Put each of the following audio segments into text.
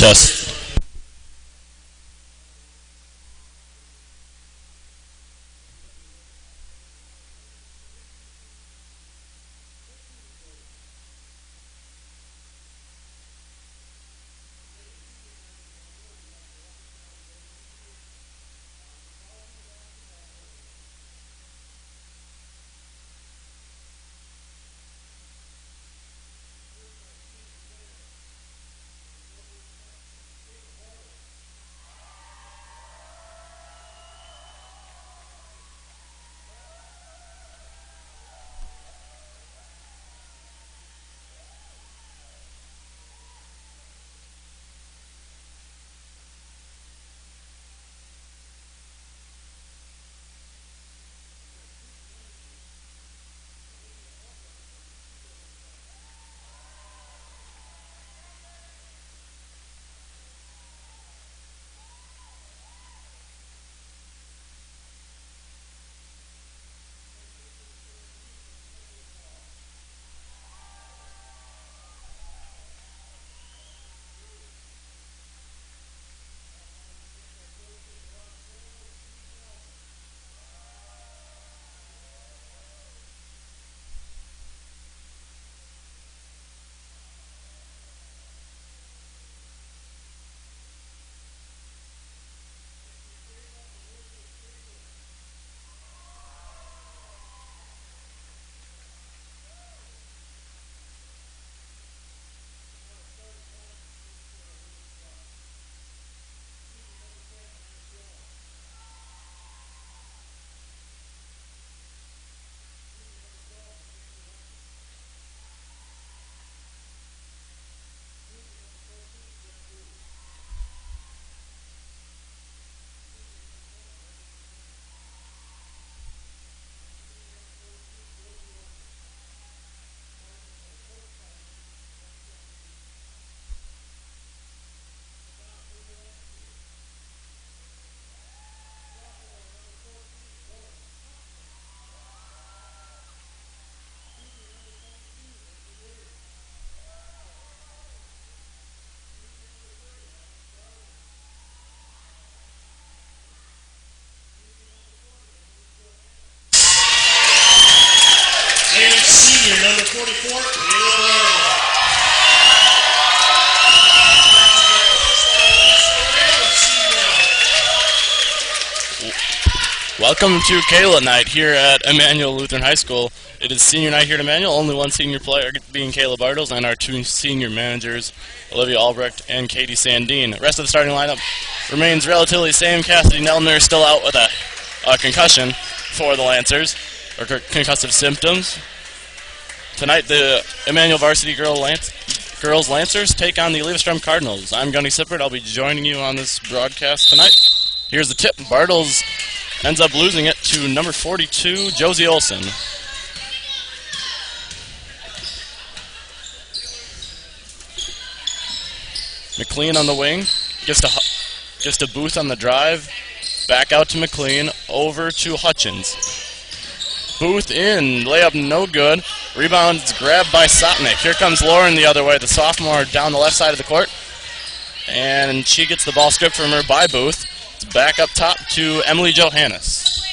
contest. Senior number 44, Welcome to Kayla night here at Emmanuel Lutheran High School. It is senior night here at Emmanuel, only one senior player being Kayla Bartles, and our two senior managers, Olivia Albrecht and Katie Sandine. The rest of the starting lineup remains relatively the same. Cassidy Nelner is still out with a concussion for the Lancers, or concussive symptoms. Tonight, the Emmanuel Varsity girls Lancers take on the Eleva-Strum Cardinals. I'm Gunny Sippert. I'll be joining you on this broadcast tonight. Here's the tip. Bartles ends up losing it to number 42, Josie Olson. McLean on the wing. Gets to Booth on the drive. Back out to McLean. Over to Hutchins. Booth in. Layup no good. Rebound's grabbed by Sotnick. Here comes Lauren the other way, the sophomore down the left side of the court. And she gets the ball stripped from her by Booth. It's back up top to Emily Johannes.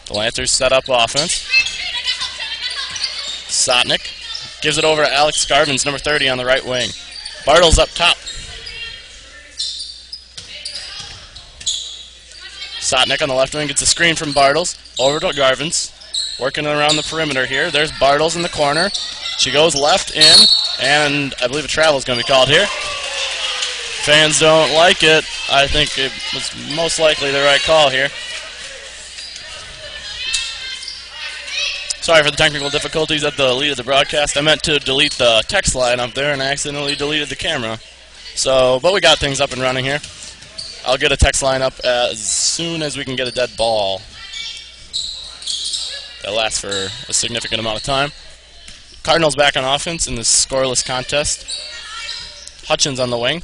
The Lancers set up offense. Sotnick gives it over to Alex Scarvins, number 30 on the right wing. Bartles up top. Sotnick on the left wing gets a screen from Bartles. Over to Garvins. Working around the perimeter here. There's Bartles in the corner. She goes left in, and I believe a travel is going to be called here. Fans don't like it. I think it was most likely the right call here. Sorry for the technical difficulties at the lead of the broadcast. I meant to delete the text line up there, and I accidentally deleted the camera. But we got things up and running here. I'll get a text line up as soon as we can get a dead ball. That lasts for a significant amount of time. Cardinals back on offense in this scoreless contest. Hutchins on the wing.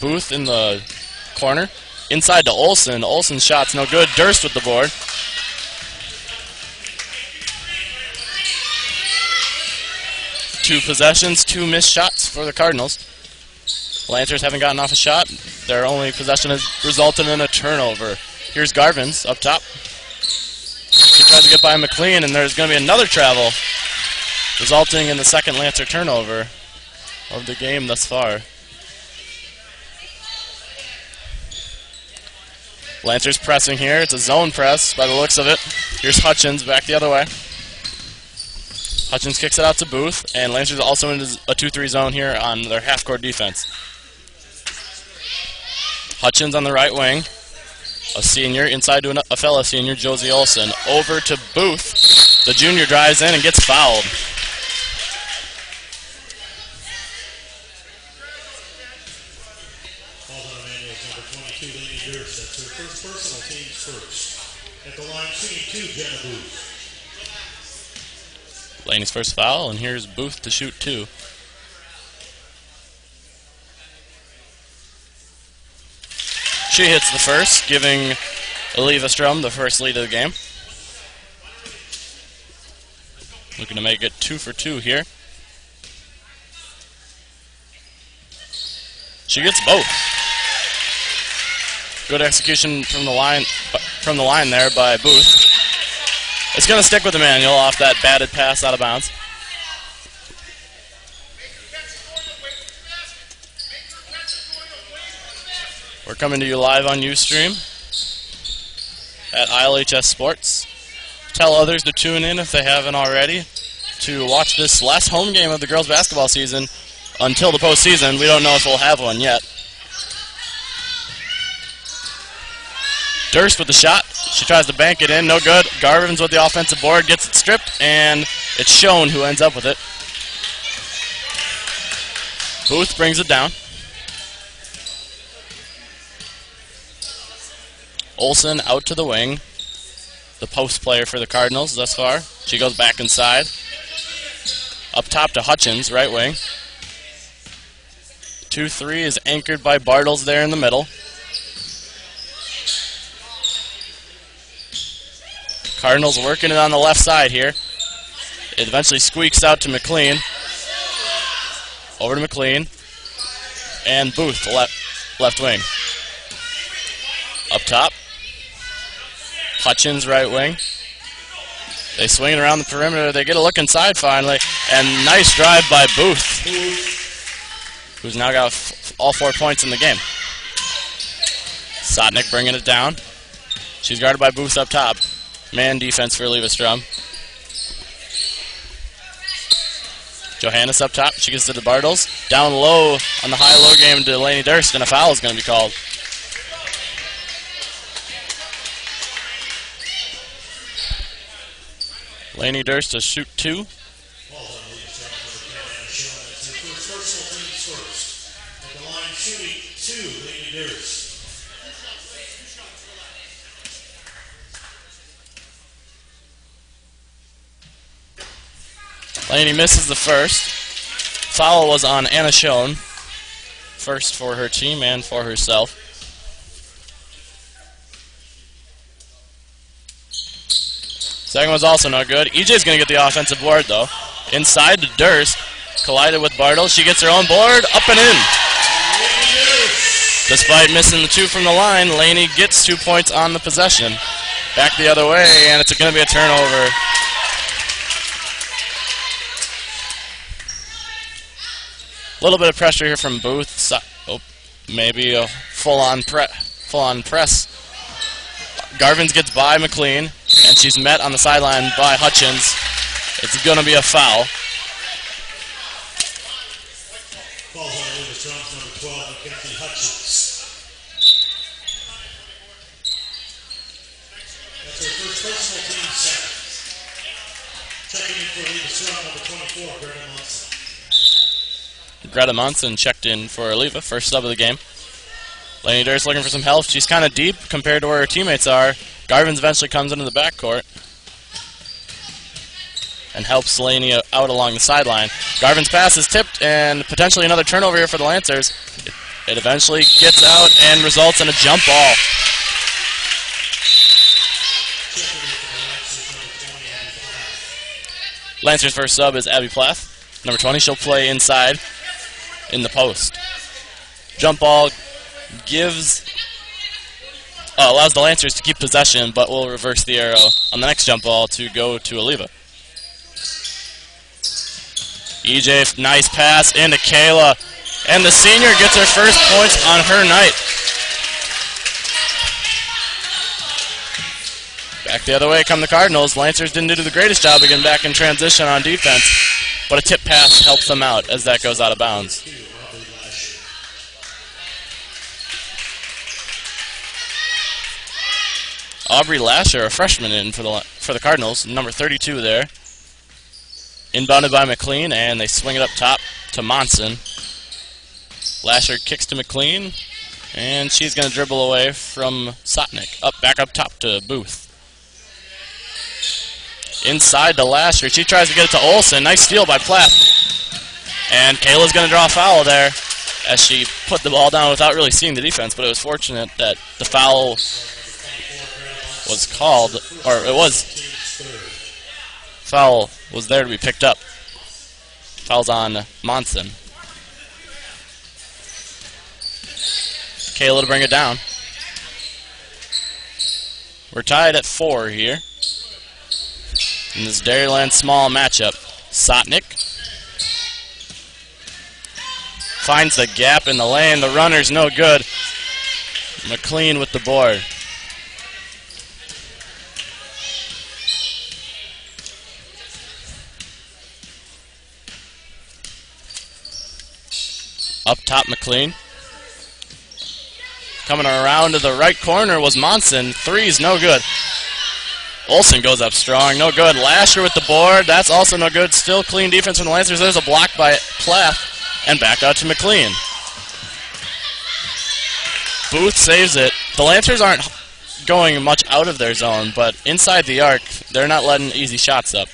Booth in the corner. Inside to Olson. Olson's shot's no good. Durst with the board. Two possessions, two missed shots for the Cardinals. Lancers haven't gotten off a shot. Their only possession has resulted in a turnover. Here's Garvin's up top. She tries to get by McLean, and there's going to be another travel, resulting in the second Lancer turnover of the game thus far. Lancers pressing here. It's a zone press by the looks of it. Here's Hutchins back the other way. Hutchins kicks it out to Booth, and Lancers also into a 2-3 zone here on their half-court defense. Hutchins on the right wing, a senior, inside to a fellow senior, Josie Olson. Over to Booth. The junior drives in and gets fouled. Falls on Emmanuel's number 22, Lady Durst. That's her first personal, team's first. At the line, shooting 2, Jenna Booth. Laney's first foul, and here's Booth to shoot 2. She hits the first, giving Eleva-Strum the first lead of the game. Looking to make it 2 for 2 here. She gets both. Good execution from the line there by Booth. It's going to stick with Emmanuel off that batted pass out of bounds. We're coming to you live on Ustream at ILHS Sports. Tell others to tune in if they haven't already to watch this last home game of the girls basketball season until the postseason. We don't know if we'll have one yet. Durst with the shot. She tries to bank it in. No good. Garvin's with the offensive board. Gets it stripped, and it's Schoen who ends up with it. Booth brings it down. Olson out to the wing. The post player for the Cardinals thus far. She goes back inside. Up top to Hutchins, right wing. 2-3 is anchored by Bartles there in the middle. Cardinals working it on the left side here. It eventually squeaks out to McLean. Over to McLean. And Booth, left wing. Up top. Hutchins, right wing. They swing it around the perimeter. They get a look inside finally. And nice drive by Booth, who's now got all 4 points in the game. Sotnick bringing it down. She's guarded by Booth up top. Man defense for Eleva-Strum. Johannes up top. She gets to the Bartles. Down low on the high-low game to Laney Durst, and a foul is going to be called. Laney Durst to shoot 2. Laney misses the first. Foul was on Anna Schoen. First for her team and for herself. Second was also no good. EJ's going to get the offensive board, though. Inside to Durst. Collided with Bartles. She gets her own board. Up and in. Despite missing the 2 from the line, Laney gets 2 points on the possession. Back the other way, and it's going to be a turnover. A little bit of pressure here from Booth. Maybe a full-on press. Garvin's gets by McLean, and she's met on the sideline by Hutchins. It's going to be a foul. Falls on Eleva-Strum's number 12, Mackenzie Hutchins. That's her first personal, team second. Checking in for Eleva-Strum, number 24, Greta Munson. Greta Munson checked in for Eleva, first sub of the game. Laney Durst looking for some help. She's kind of deep compared to where her teammates are. Garvin's eventually comes into the backcourt and helps Laney out along the sideline. Garvin's pass is tipped, and potentially another turnover here for the Lancers. It eventually gets out and results in a jump ball. Lancers' first sub is Abby Plath. Number 20, she'll play inside in the post. Jump ball allows the Lancers to keep possession, but will reverse the arrow on the next jump ball to go to Eleva. EJ, nice pass into Kayla, and the senior gets her first points on her night. Back the other way come the Cardinals. Lancers didn't do the greatest job of getting back in transition on defense, but a tip pass helps them out as that goes out of bounds. Aubrey Lasher, a freshman in for the Cardinals, number 32 there. Inbounded by McLean, and they swing it up top to Monson. Lasher kicks to McLean, and she's going to dribble away from Sotnick. Back up top to Booth. Inside to Lasher. She tries to get it to Olsen. Nice steal by Plath. And Kayla's going to draw a foul there as she put the ball down without really seeing the defense, but it was fortunate that the foul was called, or it was. Foul was there to be picked up. Foul's on Monson. Kayla to bring it down. We're tied at 4 here in this Dairyland small matchup. Sotnick finds the gap in the lane. The runner's no good. McLean with the board. Up top, McLean. Coming around to the right corner was Monson. Three's no good. Olsen goes up strong. No good. Lasher with the board. That's also no good. Still clean defense from the Lancers. There's a block by Plath. And back out to McLean. Booth saves it. The Lancers aren't going much out of their zone, but inside the arc, they're not letting easy shots up.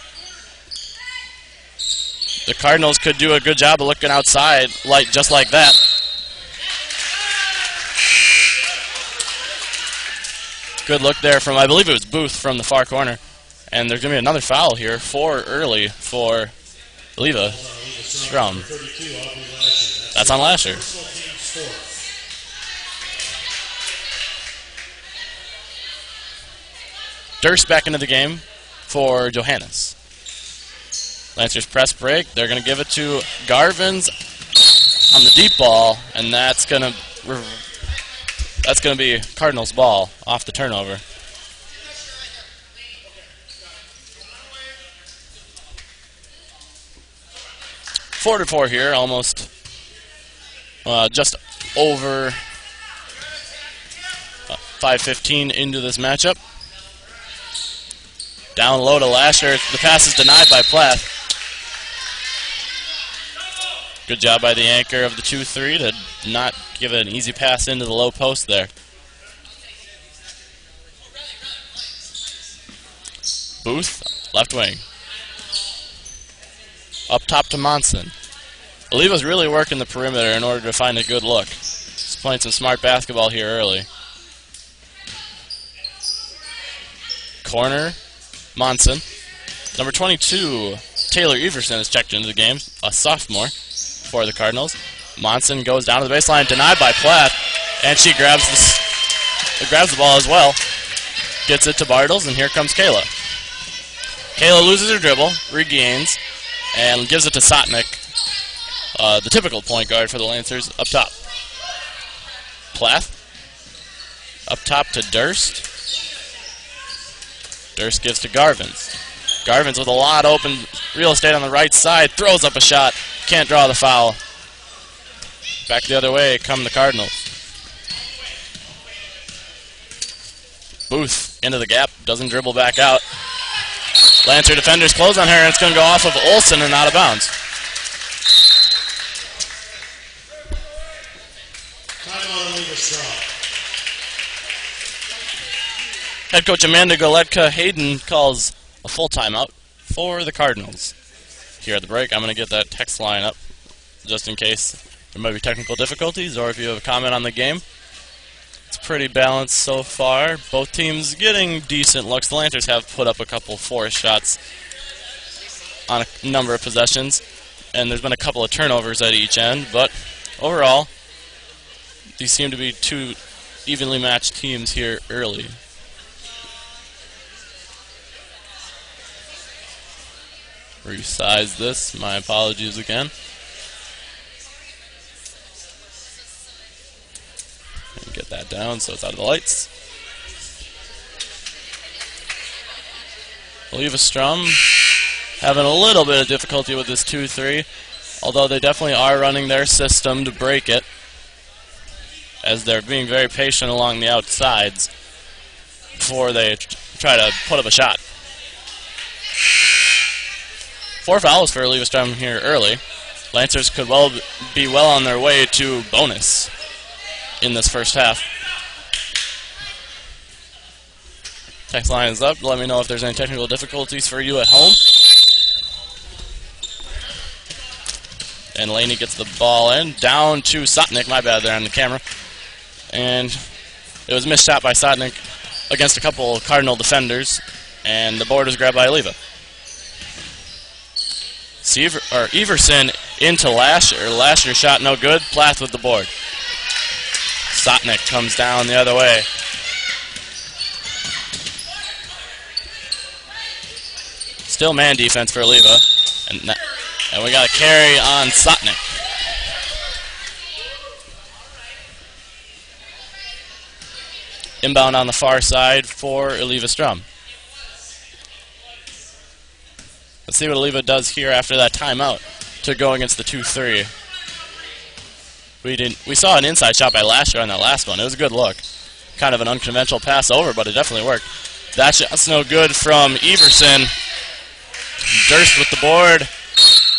The Cardinals could do a good job of looking outside, just like that. Good look there from, I believe it was Booth from the far corner. And there's going to be another foul here, 4 early for Eleva-Strum. That's on Lasher. Durst back into the game for Johannes. Lancers press break. They're going to give it to Garvins on the deep ball, and that's going to be Cardinals' ball off the turnover. Four to 4 here, almost just over 5:15 into this matchup. Down low to Lasher. The pass is denied by Plath. Good job by the anchor of the 2-3 to not give it an easy pass into the low post there. Booth, left wing. Up top to Monson. Eleva's really working the perimeter in order to find a good look. He's playing some smart basketball here early. Corner, Monson. Number 22, Taylor Everson is checked into the game, a sophomore for the Cardinals. Monson goes down to the baseline, denied by Plath, and she grabs the ball as well. Gets it to Bartles, and here comes Kayla. Kayla loses her dribble, regains, and gives it to Sotnick, the typical point guard for the Lancers, up top. Plath, up top to Durst. Durst gives to Garvins. Garvins with a lot of open real estate on the right side, throws up a shot, can't draw the foul. Back the other way come the Cardinals. Booth into the gap, doesn't dribble back out. Lancer defenders close on her, and it's going to go off of Olsen and out of bounds. Timeout, Eleva-Strum. Head coach Amanda Goletka Hayden calls a full timeout for the Cardinals. Here at the break, I'm going to get that text line up just in case there might be technical difficulties or if you have a comment on the game. It's pretty balanced so far. Both teams getting decent looks. The Lancers have put up a couple forced shots on a number of possessions, and there's been a couple of turnovers at each end, but overall, these seem to be two evenly matched teams here early. Resize this. My apologies again. And get that down so it's out of the lights. Eleva-Strum having a little bit of difficulty with this 2-3, although they definitely are running their system to break it, as they're being very patient along the outsides before they try to put up a shot. 4 fouls for Eleva-Strum here early. Lancers could be well on their way to bonus in this first half. Text line is up. Let me know if there's any technical difficulties for you at home. And Laney gets the ball in. Down to Sotnik. My bad there on the camera. And it was a missed shot by Sotnik against a couple of Cardinal defenders. And the board is grabbed by Eleva. Everson into Lasher. Lasher shot no good. Plath with the board. Sotnik comes down the other way. Still man defense for Eleva. And we got a carry on Sotnik. Inbound on the far side for Eleva-Strum. Let's see what Eleva does here after that timeout to go against the 2-3. We saw an inside shot by Lasher on that last one. It was a good look. Kind of an unconventional pass over, but it definitely worked. That shot's no good from Everson. Durst with the board,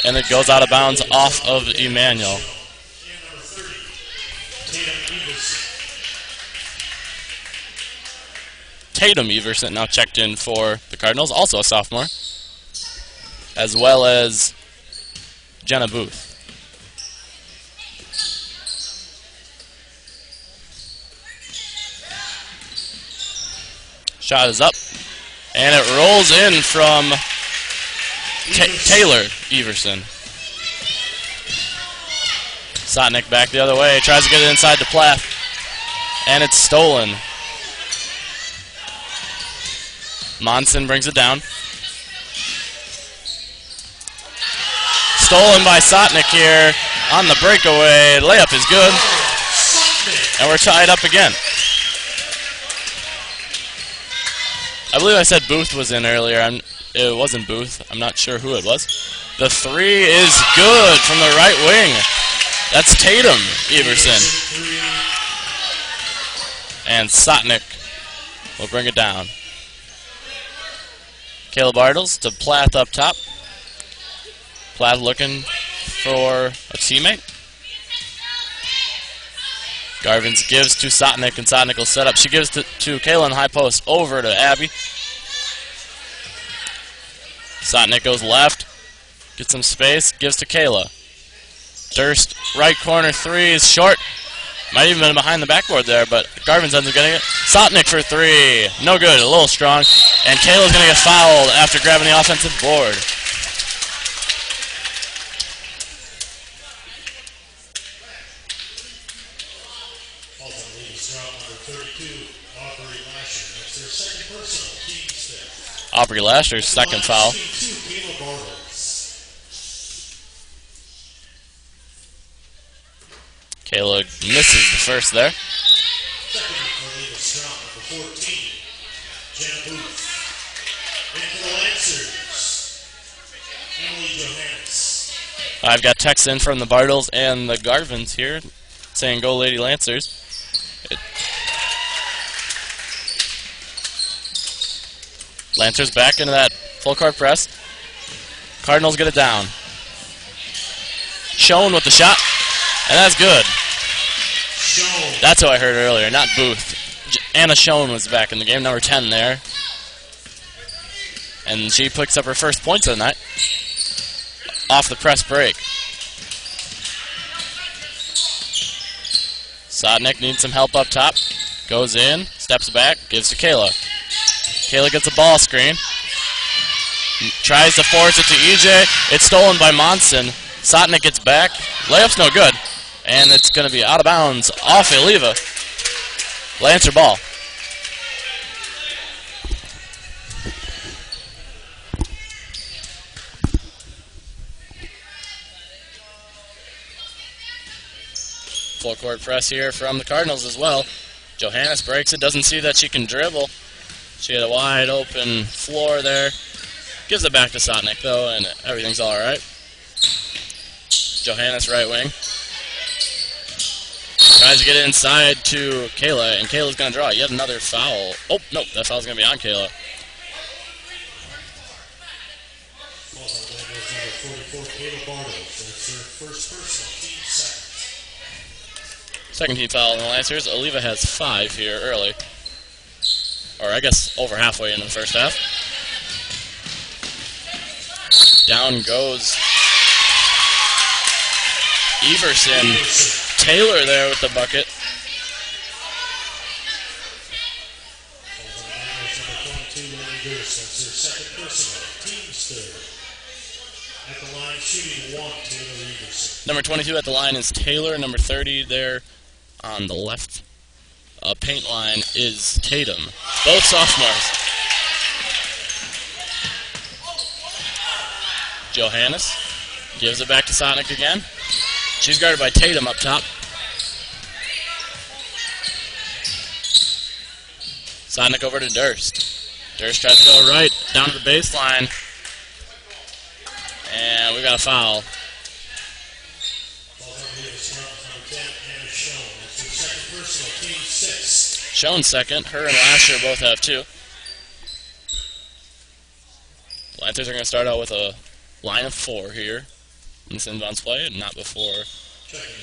and it goes out of bounds off of Emmanuel. Tatum Everson now checked in for the Cardinals, also a sophomore, as well as Jenna Booth. Shot is up, and it rolls in from Taylor Everson. Sotnik back the other way, tries to get it inside to Plath, and it's stolen. Monson brings it down. Stolen by Sotnik here on the breakaway. Layup is good, and we're tied up again. I believe I said Booth was in earlier. It wasn't Booth. I'm not sure who it was. The three is good from the right wing. That's Tatum Everson. And Sotnik will bring it down. Caleb Bartles to Plath up top. Plath looking for a teammate. Garvins gives to Sotnik, and Sotnik will set up. She gives to Kaylin high post over to Abby. Sotnik goes left, gets some space, gives to Kayla. Durst, right corner three is short. Might even been behind the backboard there, but Garvins ends up getting it. Sotnik for three, no good, a little strong. And Kayla's going to get fouled after grabbing the offensive board. Aubrey Lasher's second foul. Kayla misses the first there. I've got texts in from the Bartles and the Garvins here saying go Lady Lancers. Lancers back into that full court press. Cardinals get it down. Schoen with the shot, and that's good. That's who I heard earlier, not Booth. Anna Schoen was back in the game, number 10 there. And she picks up her first points of the night off the press break. Sotnik needs some help up top. Goes in, steps back, gives to Kayla. Kayla gets a ball screen. Tries to force it to EJ. It's stolen by Monson. Sotnik gets back. Layup's no good. And it's going to be out of bounds off Eleva. Lancer ball. Full court press here from the Cardinals as well. Johannes breaks it, doesn't see that she can dribble. She had a wide open floor there. Gives it back to Sotnick though, and everything's alright. Johannes right wing. Tries to get it inside to Kayla, and Kayla's going to draw yet another foul. Oh, no, that foul's going to be on Kayla. Second team foul on the Lancers. Eleva has 5 here early. Or I guess over halfway into the first half. Down goes Everson. Taylor there with the bucket. Number 22 at the line is Taylor. Number 30 there on the left paint line is Tatum. Both sophomores. Johannes gives it back to Sotnick again. She's guarded by Tatum up top. Sotnick over to Durst. Durst tries to go right down to the baseline. And we got a foul. Schoen second. Her and Lasher both have 2. Lancers are going to start out with a line of 4 here in this inbounds play, and not before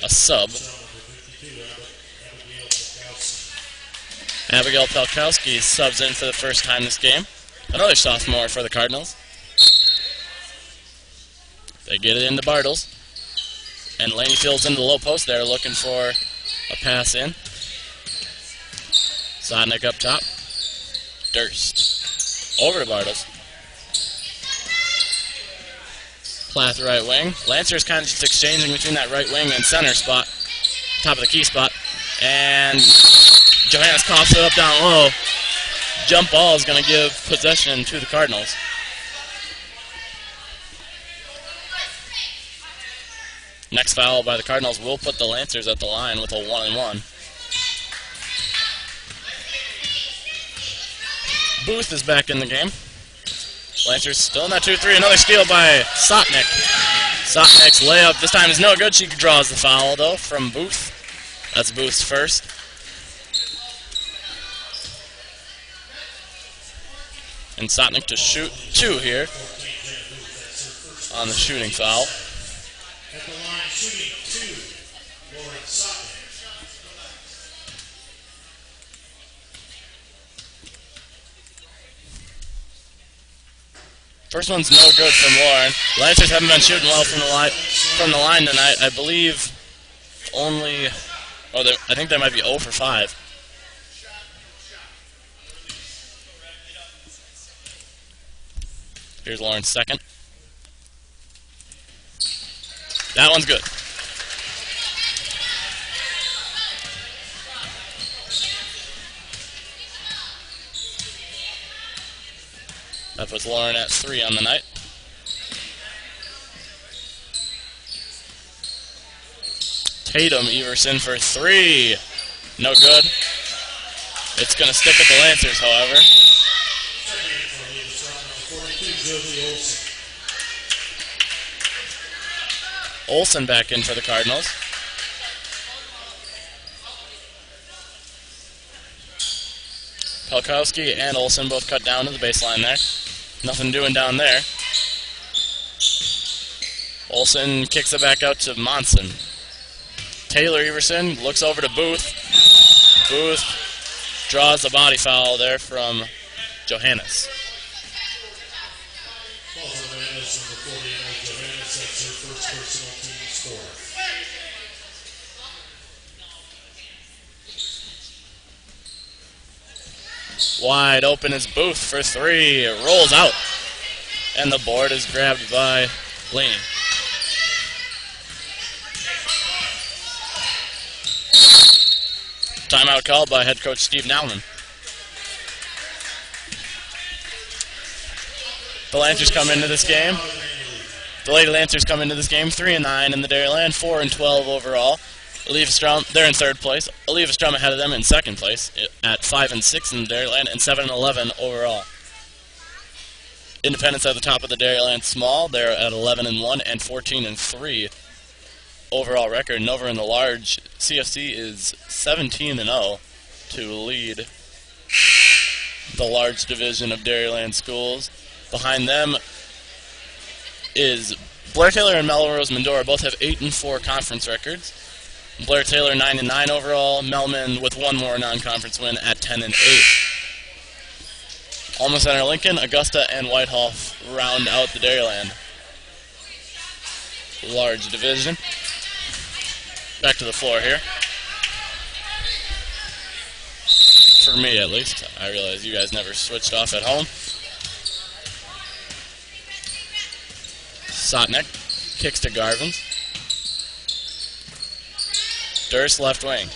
a sub. Abigail Pelkowski subs in for the first time this game. Another sophomore for the Cardinals. They get it into Bartles. And Laney Fields into the low post there looking for a pass in. Sotnick up top. Durst. Over to Bartles. Plath right wing. Lancers kind of just exchanging between that right wing and center spot. Top of the key spot. And Johannes coughs it up down low. Jump ball is going to give possession to the Cardinals. Next foul by the Cardinals will put the Lancers at the line with a 1-and-1. Booth is back in the game. Lancers still in that 2-3. Another steal by Sotnick. Sotnick's layup this time is no good. She draws the foul, though, from Booth. That's Booth's first. And Sotnick to shoot 2 here on the shooting foul. At the line, shooting 2, Lauren Sotnick. First one's no good from Lauren. Lancers haven't been shooting well from the line tonight. I believe only, I think they might be 0 for 5. Here's Lauren's second. That one's good. That puts Lauren at 3 on the night. Tatum, Everson for 3. No good. It's going to stick with the Lancers, however. Olsen back in for the Cardinals. Pelkowski and Olsen both cut down to the baseline there. Nothing doing down there. Olsen kicks it back out to Monson. Taylor Everson looks over to Booth. Booth draws the body foul there from Johannes. Wide open is Booth for 3. It rolls out. And the board is grabbed by Laney. Timeout called by head coach Steve Nauman. The Lancers come into this game. The Lady Lancers come into this game 3-9 in the Dairyland, 4-12 overall. Eleva-Strum, they're in third place. Eleva-Strum ahead of them in second place at 5-6 in the Dairyland and 7-11 overall. Independence at the top of the Dairyland small. They're at 11-1 and 14-3 overall record. And over in the large, CFC is 17-0 to lead the large division of Dairyland schools. Behind them is Blair Taylor and Melrose Mindora. Both have 8-4 conference records. Blair Taylor 9-9 overall. Melman with one more non-conference win at 10-8. Alma Center Lincoln, Augusta, and Whitehall round out the Dairyland large division. Back to the floor here. For me, at least. I realize you guys never switched off at home. Sotnick kicks to Garvin. Durst left wing.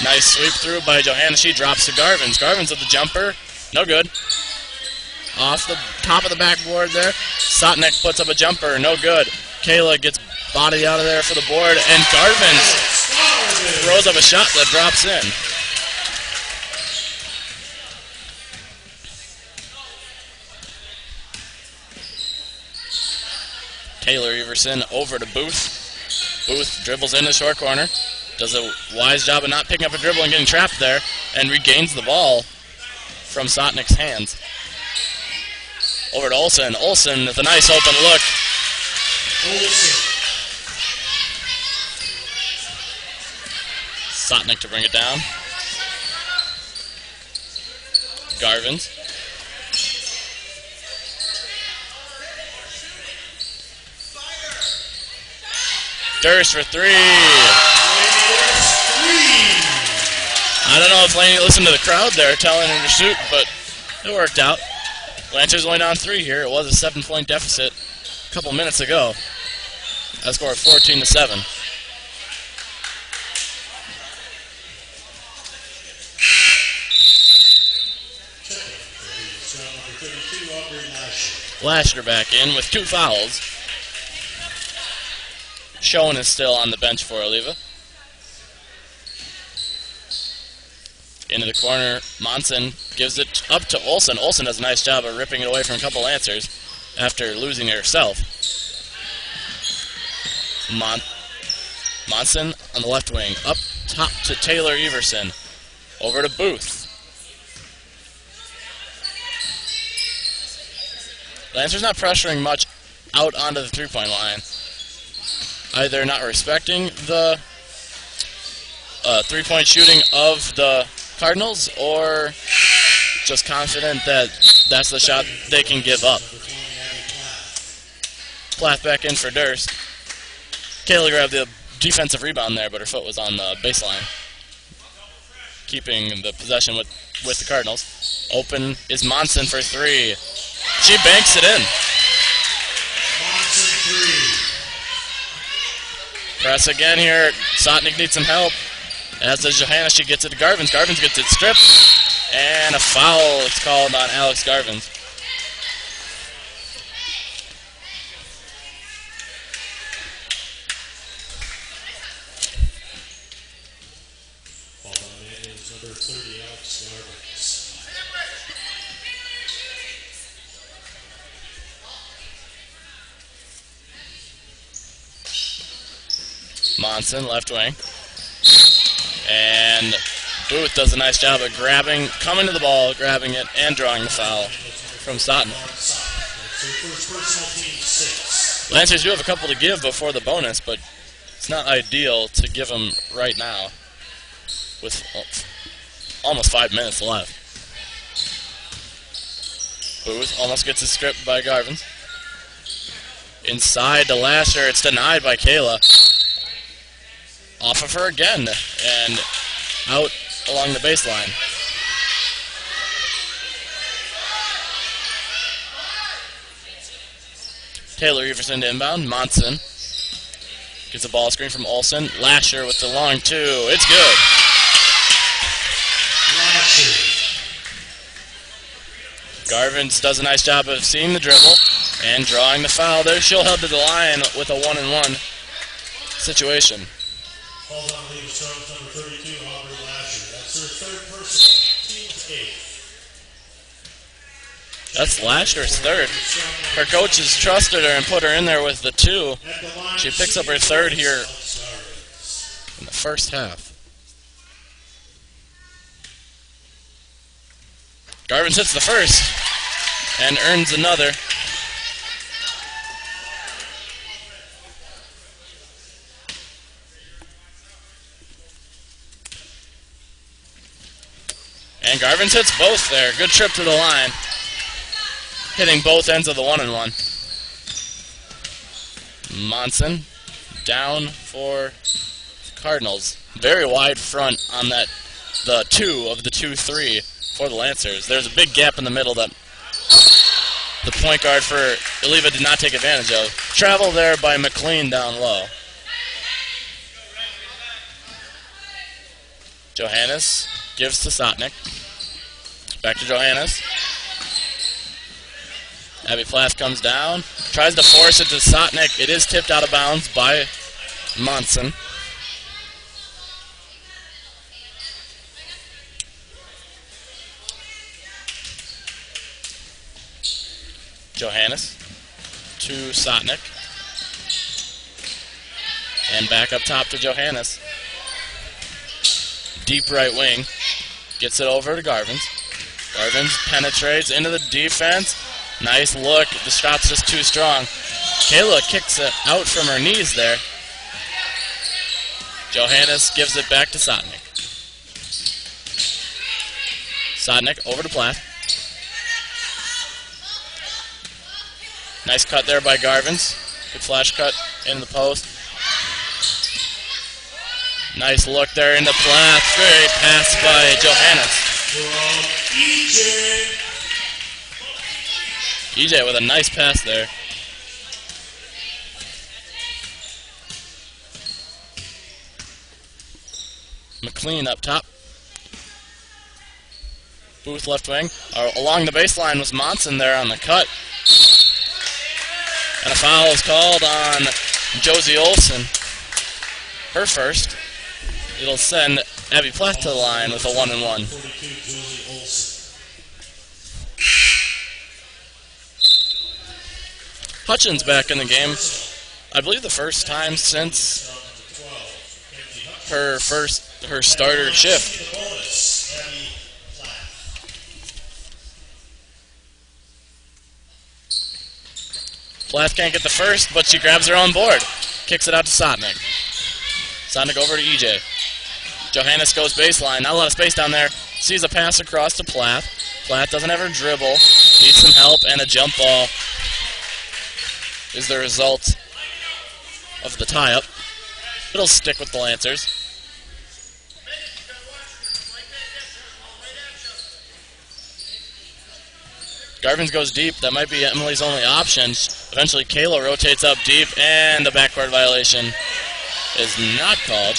Nice sweep through by Johanna. She drops to Garvins. Garvins with the jumper. No good. Off the top of the backboard there. Sotnick puts up a jumper. No good. Kayla gets body out of there for the board. And Garvins throws up a shot that drops in. Taylor Everson over to Booth. Booth dribbles in the short corner. Does a wise job of not picking up a dribble and getting trapped there. And regains the ball from Sotnick's hands. Over to Olsen. Olsen with a nice open look. Sotnick to bring it down. Garvins. Durst for three. I don't know if Laney listened to the crowd there telling him to shoot, but it worked out. Lancers only down 3 here. It was a 7-point deficit a couple minutes ago. I scored 14-7. Lasher back in with 2 fouls. Schoen is still on the bench for Eleva. Into the corner, Monson gives it up to Olsen. Olsen does a nice job of ripping it away from a couple Lancers after losing it herself. Monson on the left wing, up top to Taylor Everson. Over to Booth. Lancers not pressuring much out onto the three-point line. Either not respecting the three-point shooting of the Cardinals, or just confident that that's the shot they can give up. Plath back in for Durst. Kayla grabbed the defensive rebound there, but her foot was on the baseline, keeping the possession with the Cardinals. Open is Monson for 3. She banks it in. Press again here. Sotnick needs some help. As does Johanna. She gets it to Garvins. Garvins gets it stripped. And a foul is called on Alex Garvins. Ball on man is number 30, Alex Garvins. Monson, left wing. And Booth does a nice job of coming to the ball, grabbing it, and drawing the foul from Sotnick. Lancers do have a couple to give before the bonus, but it's not ideal to give them right now with almost 5 minutes left. Booth almost gets it stripped by Garvin. Inside to Lasher, it's denied by Kayla. Off of her again, and out along the baseline. Taylor Everson to inbound. Monson gets a ball screen from Olsen. Lasher with the long 2. It's good. Garvins does a nice job of seeing the dribble and drawing the foul. There, she'll head to the line with a 1-and-1 situation. Calls on Eleva-Strum's number 32, Aubrey Lasher. That's her third personal, team's eighth. That's Lasher's third. Her coaches trusted her and put her in there with the 2. She picks up her third here in the first half. Garvins hits the first and earns another. And Garvins hits both there. Good trip to the line. Hitting both ends of the 1-and-1. Monson down for Cardinals. Very wide front on that, the 2 of the 2-3 for the Lancers. There's a big gap in the middle that the point guard for Eleva did not take advantage of. Travel there by McLean down low. Johannes gives to Sotnick. Back to Johannes. Abby Plath comes down, tries to force it to Sotnick. It is tipped out of bounds by Monson. Johannes to Sotnick. And back up top to Johannes. Deep right wing. Gets it over to Garvins. Garvins penetrates into the defense. Nice look. The shot's just too strong. Kayla kicks it out from her knees there. Johannes gives it back to Sotnick. Sotnick over to Plath. Nice cut there by Garvins. Good flash cut into the post. Nice look there into Plath. Great pass by Johannes. EJ with a nice pass there. McLean up top. Booth left wing. Along the baseline was Monson there on the cut. And a foul is called on Josie Olson. Her first. It'll send Abby Plath to the line with a 1-and-1. Hutchins back in the game. I believe the first time since her starter shift. Plath can't get the first, but she grabs her own board. Kicks it out to Sotnick. Sotnick over to EJ. Johannes goes baseline. Not a lot of space down there. Sees a pass across to Plath. Plath doesn't have her dribble. Needs some help, and a jump ball is the result of the tie-up. It'll stick with the Lancers. Garvins goes deep. That might be Emily's only option. Eventually, Kayla rotates up deep, and the backcourt violation is not called.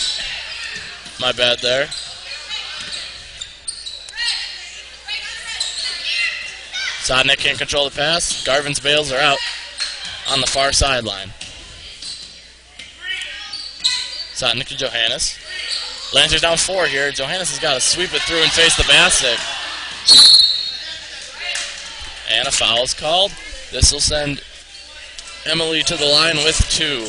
My bad there. Sotnick can't control the pass. Garvin's bails are out on the far sideline. Sotnick to Johannes. Lancers down 4 here. Johannes has got to sweep it through and face the basket. And a foul is called. This will send Emily to the line with 2.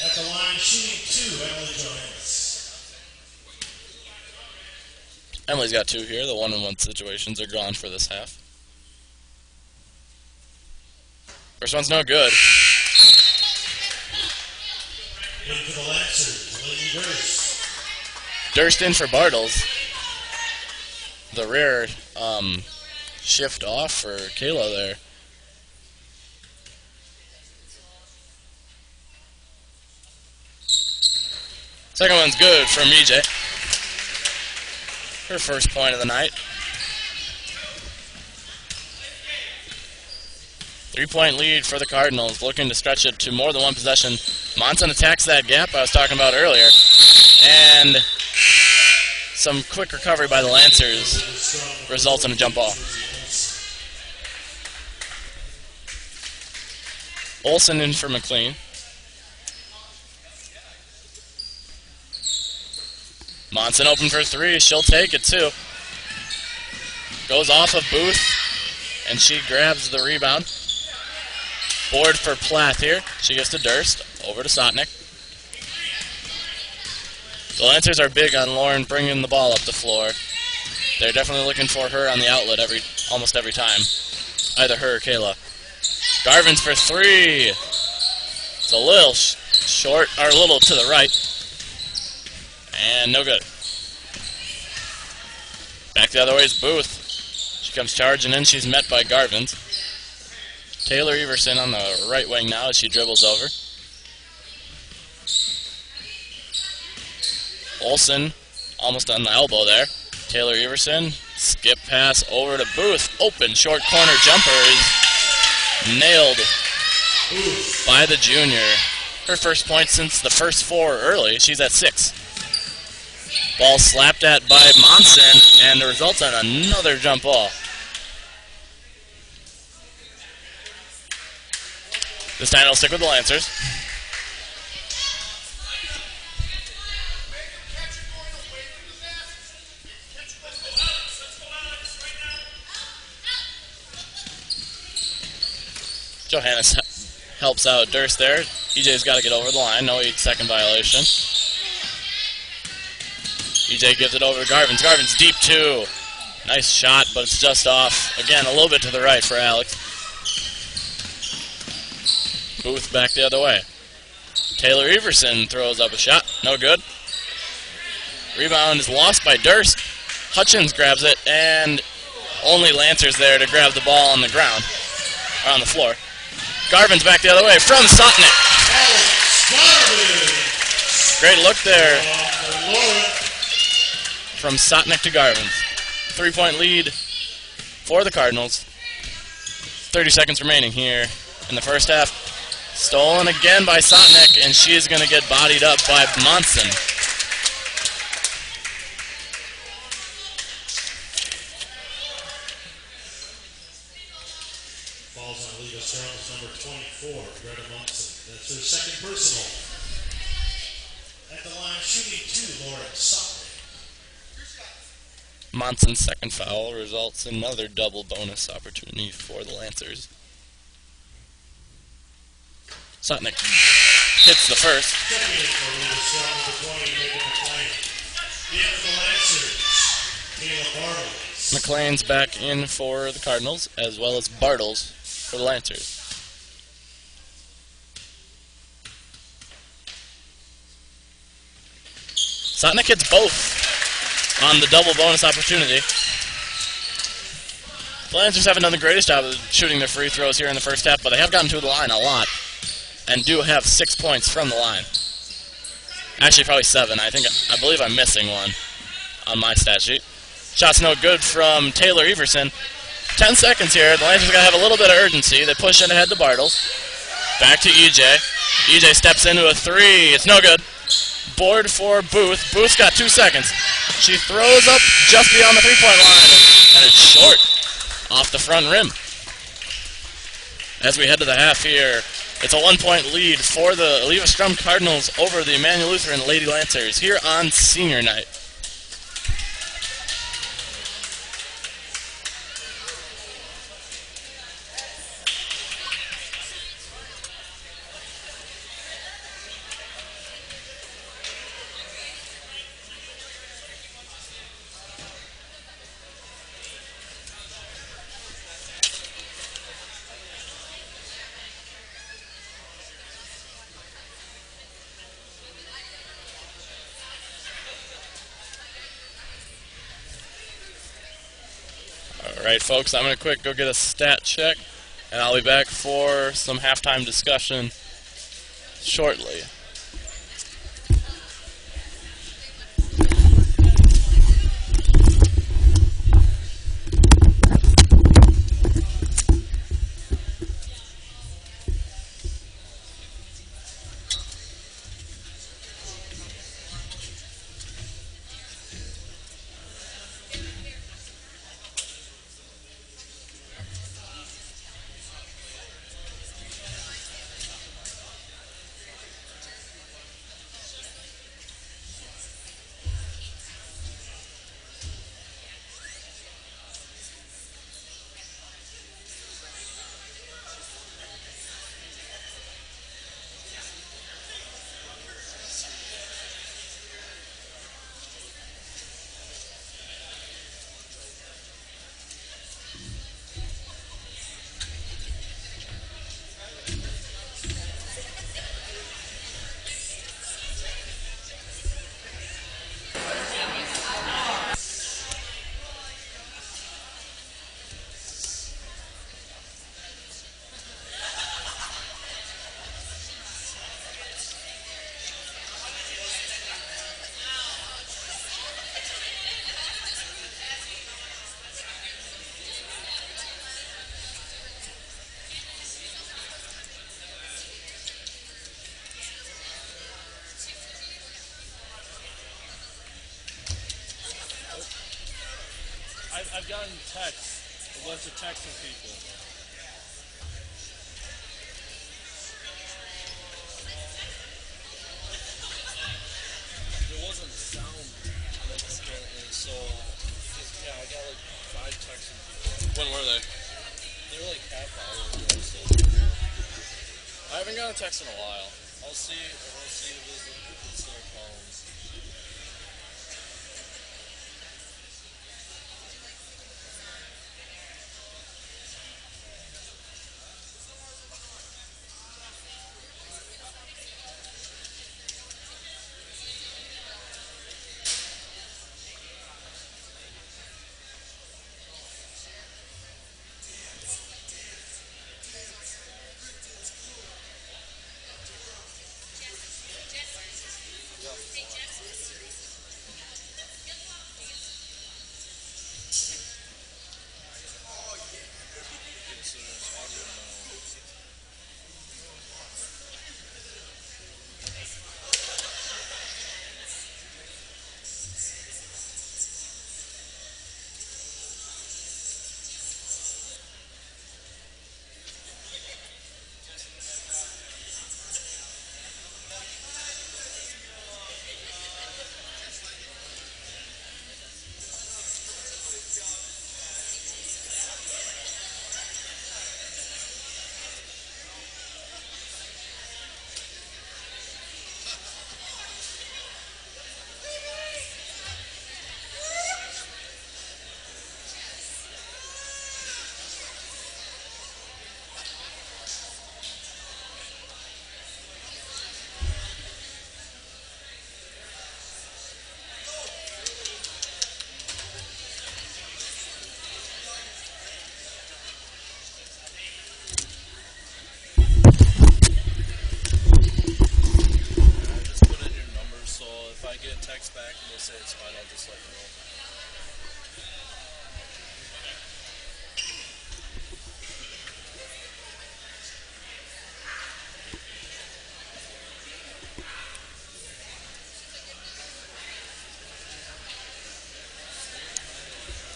At the line, shooting 2, Emily Johannes. Emily's got 2 here. The 1-on-1 situations are gone for this half. First one's no good. Into the Lancers, Lady Durst. Durst in for Bartles. The rear shift off for Kayla there. Second one's good from EJ. Her first point of the night. 3-point lead for the Cardinals, looking to stretch it to more than one possession. Monson attacks that gap I was talking about earlier. And some quick recovery by the Lancers results in a jump ball. Olsen in for McLean. Monson open for three. She'll take it too. Goes off of Booth, and she grabs the rebound. Board for Plath here. She gets to Durst. Over to Sotnick. The Lancers are big on Lauren bringing the ball up the floor. They're definitely looking for her on the outlet almost every time. Either her or Kayla. Garvin's for three. It's a little short, or a little to the right. And no good. Back the other way is Booth. She comes charging in. She's met by Garvin's. Taylor Everson on the right wing now as she dribbles over. Olsen almost on the elbow there. Taylor Everson, skip pass over to Booth. Open short corner jumper is nailed by the junior. Her first point since the first four early. She's at 6. Ball slapped at by Monson, and the results on another jump ball. This time it'll stick with the Lancers. Johannes helps out Durst there. EJ's got to get over the line. No 8-second violation. EJ gives it over to Garvin's. Garvin's deep too. Nice shot, but it's just off. Again, a little bit to the right for Alex. Booth back the other way. Taylor Everson throws up a shot. No good. Rebound is lost by Durst. Hutchins grabs it, and only Lancers there to grab the ball on the ground, or on the floor. Garvin's back the other way from Sotnick. Great look there from Sotnick to Garvin's. 3-point lead for the Cardinals. 30 seconds remaining here in the first half. Stolen again by Sotnick, and she is going to get bodied up by Monson. Falls on Eleva-Strum is number 24, Greta Monson. That's her second personal. At the line, shooting 2, Lauren Sotnick. Monson's second foul results in another double bonus opportunity for the Lancers. Sotnick hits the first. McLean's back in for the Cardinals, as well as Bartles for the Lancers. Sotnick hits both on the double bonus opportunity. The Lancers haven't done the greatest job of shooting their free throws here in the first half, but they have gotten to the line a lot and do have 6 points from the line. Actually, probably 7. I believe I'm missing one on my stat sheet. Shot's no good from Taylor Everson. 10 seconds here. The Lancers got to have a little bit of urgency. They push it ahead to Bartles. Back to EJ. EJ steps into a 3. It's no good. Board for Booth. Booth's got 2 seconds. She throws up just beyond the 3-point line, and it's short off the front rim. As we head to the half here, it's a 1-point lead for the Eleva-Strum Cardinals over the Emmanuel Lutheran Lady Lancers here on senior night. Alright folks, I'm going to go get a stat check, and I'll be back for some halftime discussion shortly. I've gotten texts, a bunch of texts from people. There wasn't sound like apparently, so yeah, I got like 5 texts from people. When were they? They were like half hour ago, so I haven't gotten a text in a while. I'll see if it's still calling. Text back and they say it's fine, I'll just let you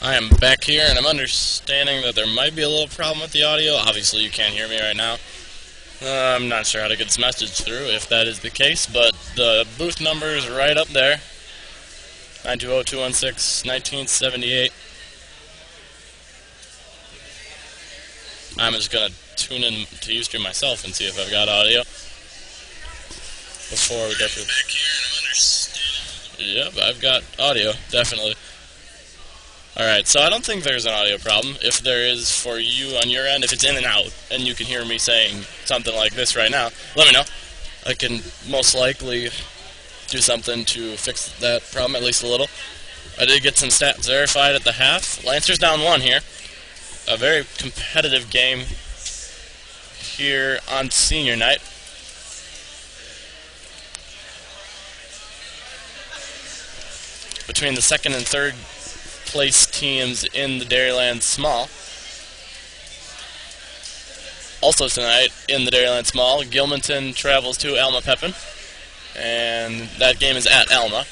know. I am back here, and I'm understanding that there might be a little problem with the audio. Obviously, you can't hear me right now. I'm not sure how to get this message through, if that is the case, but the booth number is right up there. 920-216-1978. I'm just going to tune in to Ustream myself and see if I've got audio before we get to... Back here, and I'm understanding. Yep, I've got audio, definitely. Alright, so I don't think there's an audio problem. If there is for you on your end, if it's in and out, and you can hear me saying something like this right now, let me know. I can most likely do something to fix that problem, at least a little. I did get some stats verified at the half. Lancers down 1 here. A very competitive game here on senior night. Between the second and third place teams in the Dairyland Small. Also tonight in the Dairyland Small, Gilmanton travels to Alma Pepin, and that game is at Alma.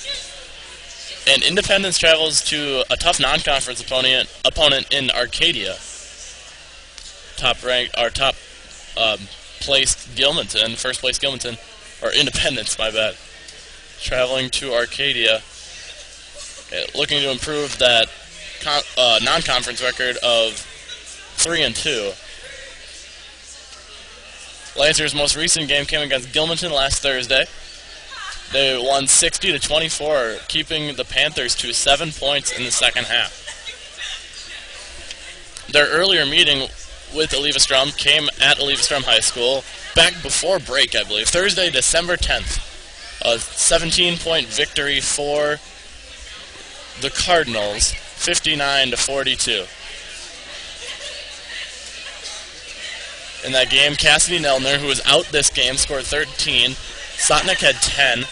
And Independence travels to a tough non-conference opponent in Arcadia. Top placed Gilmanton, first place Gilmanton, or Independence, my bad, traveling to Arcadia, looking to improve that non-conference record of 3-2. Lancers' most recent game came against Gilmanton last Thursday. They won 60-24, keeping the Panthers to 7 points in the second half. Their earlier meeting with Eleva-Strum came at Eleva-Strum High School back before break, I believe, Thursday, December 10th. A 17-point victory for the Cardinals, 59-42. In that game, Cassidy Nelner, who was out this game, scored 13. Sotnick had 10.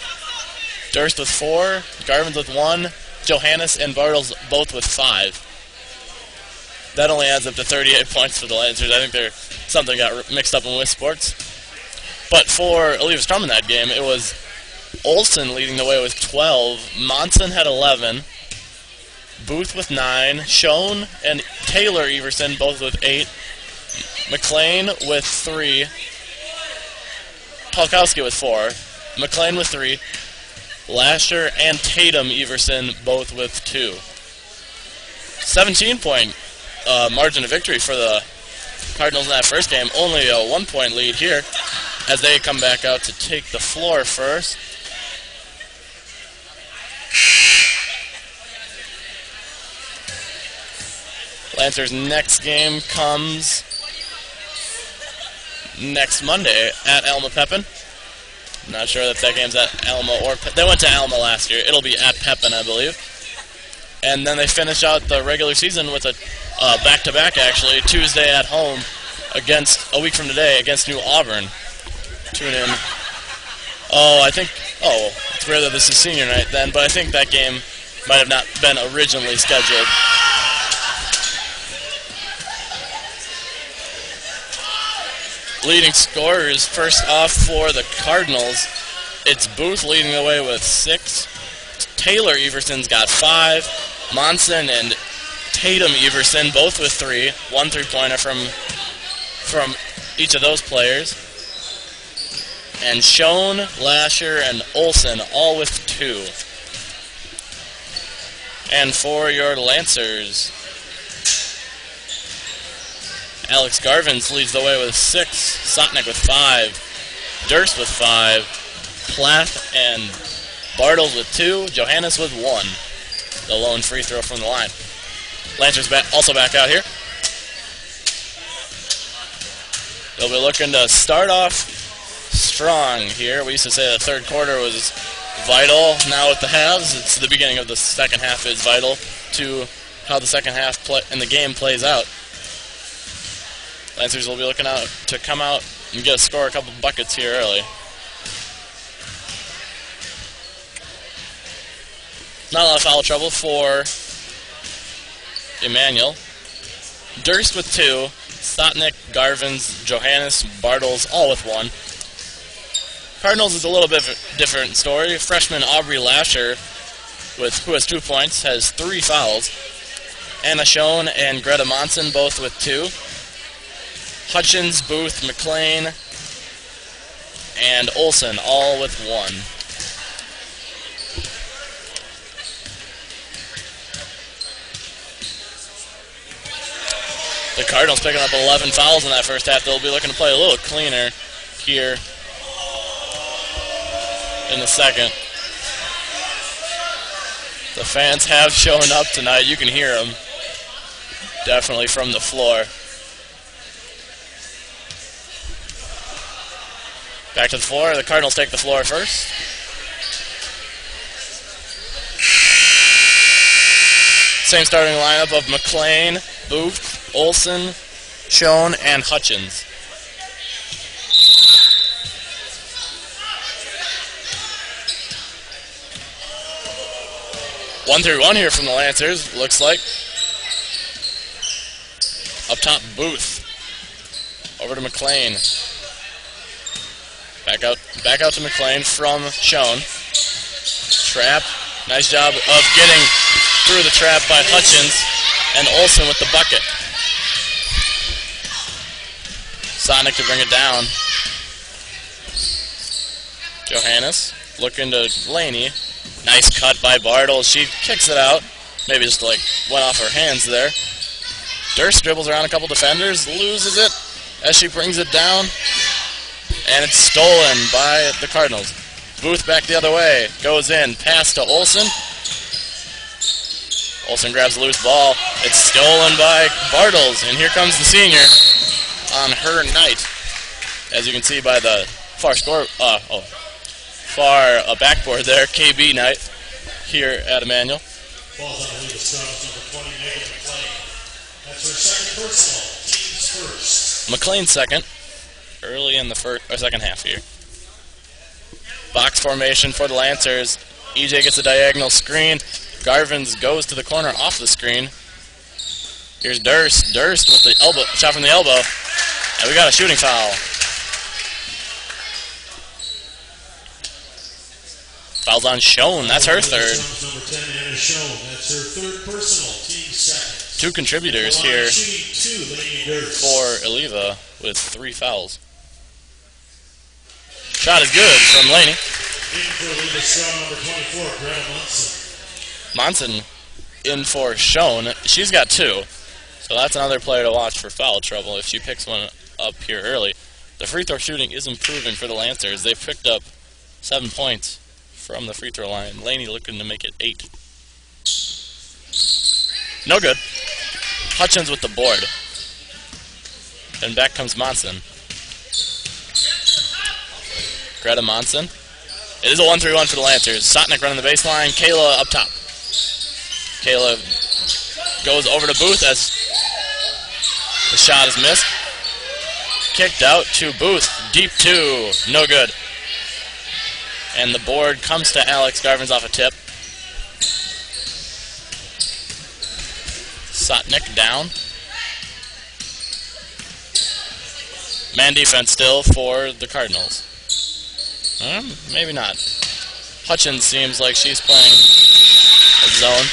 Durst with 4. Garvin's with 1. Johannes and Bartles both with 5. That only adds up to 38 points for the Lancers. I think something got mixed up in with sports. But for Eleva-Strum in that game, it was Olsen leading the way with 12. Monson had 11. Booth with 9, Schoen and Taylor Everson both with 8, McLean with 3, Polkowski with 4, McLean with 3, Lasher and Tatum Everson both with 2. 17-point margin of victory for the Cardinals in that first game. Only a 1-point lead here as they come back out to take the floor first. Lancers' next game comes next Monday at Alma Pepin. I'm not sure if that game's at Alma or they went to Alma last year. It'll be at Pepin, I believe. And then they finish out the regular season with a back-to-back, actually, Tuesday at home a week from today, against New Auburn. Tune in. It's rare that this is senior night then, but I think that game might have not been originally scheduled. Leading scorers, first off for the Cardinals, it's Booth leading the way with 6. Taylor Everson's got 5. Monson and Tatum Everson both with 3. 1 3-pointer from each of those players. And Schoen, Lasher, and Olson all with 2. And for your Lancers, Alex Garvins leads the way with 6, Sotnick with 5, Durst with 5, Plath and Bartles with 2, Johannes with 1. The lone free throw from the line. Lancers also back out here. They'll be looking to start off strong here. We used to say the third quarter was vital. Now with the halves, it's the beginning of the second half is vital to how the second half in the game plays out. Lancers will be looking out to come out and score a couple buckets here early. Not a lot of foul trouble for Emmanuel. Durst with 2, Stotnick, Garvins, Johannes, Bartles all with 1. Cardinals is a little bit of a different story. Freshman Aubrey Lasher, who has 2 points, has 3 fouls. Anna Schoen and Greta Monson both with 2. Hutchins, Booth, McLean, and Olson all with 1. The Cardinals picking up 11 fouls in that first half. They'll be looking to play a little cleaner here in the second. The fans have shown up tonight. You can hear them definitely from the floor. Back to the floor. The Cardinals take the floor first. Same starting lineup of McLean, Booth, Olson, Schoen, and Hutchins. One through one here from the Lancers, looks like. Up top, Booth. Over to McLean. Back out to McLean from Schoen. Trap. Nice job of getting through the trap by Hutchins. And Olson with the bucket. Sonic to bring it down. Johannes looking to Laney. Nice cut by Bartles. She kicks it out. Maybe just went off her hands there. Durst dribbles around a couple defenders, loses it as she brings it down. And it's stolen by the Cardinals. Booth back the other way. Goes in. Pass to Olson. Olson grabs a loose ball. It's stolen by Bartles. And here comes the senior on her night. As you can see by the far backboard there. KB night here at Emmanuel. Ball's on Eleva-Strum, number 20, Megan McLean. That's her second personal. Team's first. McLean second. Early in the second half here. Box formation for the Lancers. EJ gets a diagonal screen. Garvins goes to the corner off the screen. Here's Durst. Durst with the elbow shot from the elbow. And we got a shooting foul. Foul's on Schoen. That's her third. Number 10, Anna Schoen. That's her third personal. Team second. Two contributors here Shooting 2, Lainey Durst. for Eleva with 3 fouls. Shot is good from Laney. In for Eleva-Strum, number 24, Greta Munson. Monson in for Schoen. She's got 2. So that's another player to watch for foul trouble if she picks one up here early. The free throw shooting is improving for the Lancers. They've picked up 7 points from the free throw line. Laney looking to make it 8. No good. Hutchins with the board. And back comes Monson. Greta Monson. It is a 1-3-1 for the Lancers. Sotnick running the baseline. Kayla up top. Kayla goes over to Booth as the shot is missed. Kicked out to Booth. Deep 2. No good. And the board comes to Alex Garvin's off a tip. Sotnick down. Man defense still for the Cardinals. Maybe not. Hutchins seems like she's playing a zone.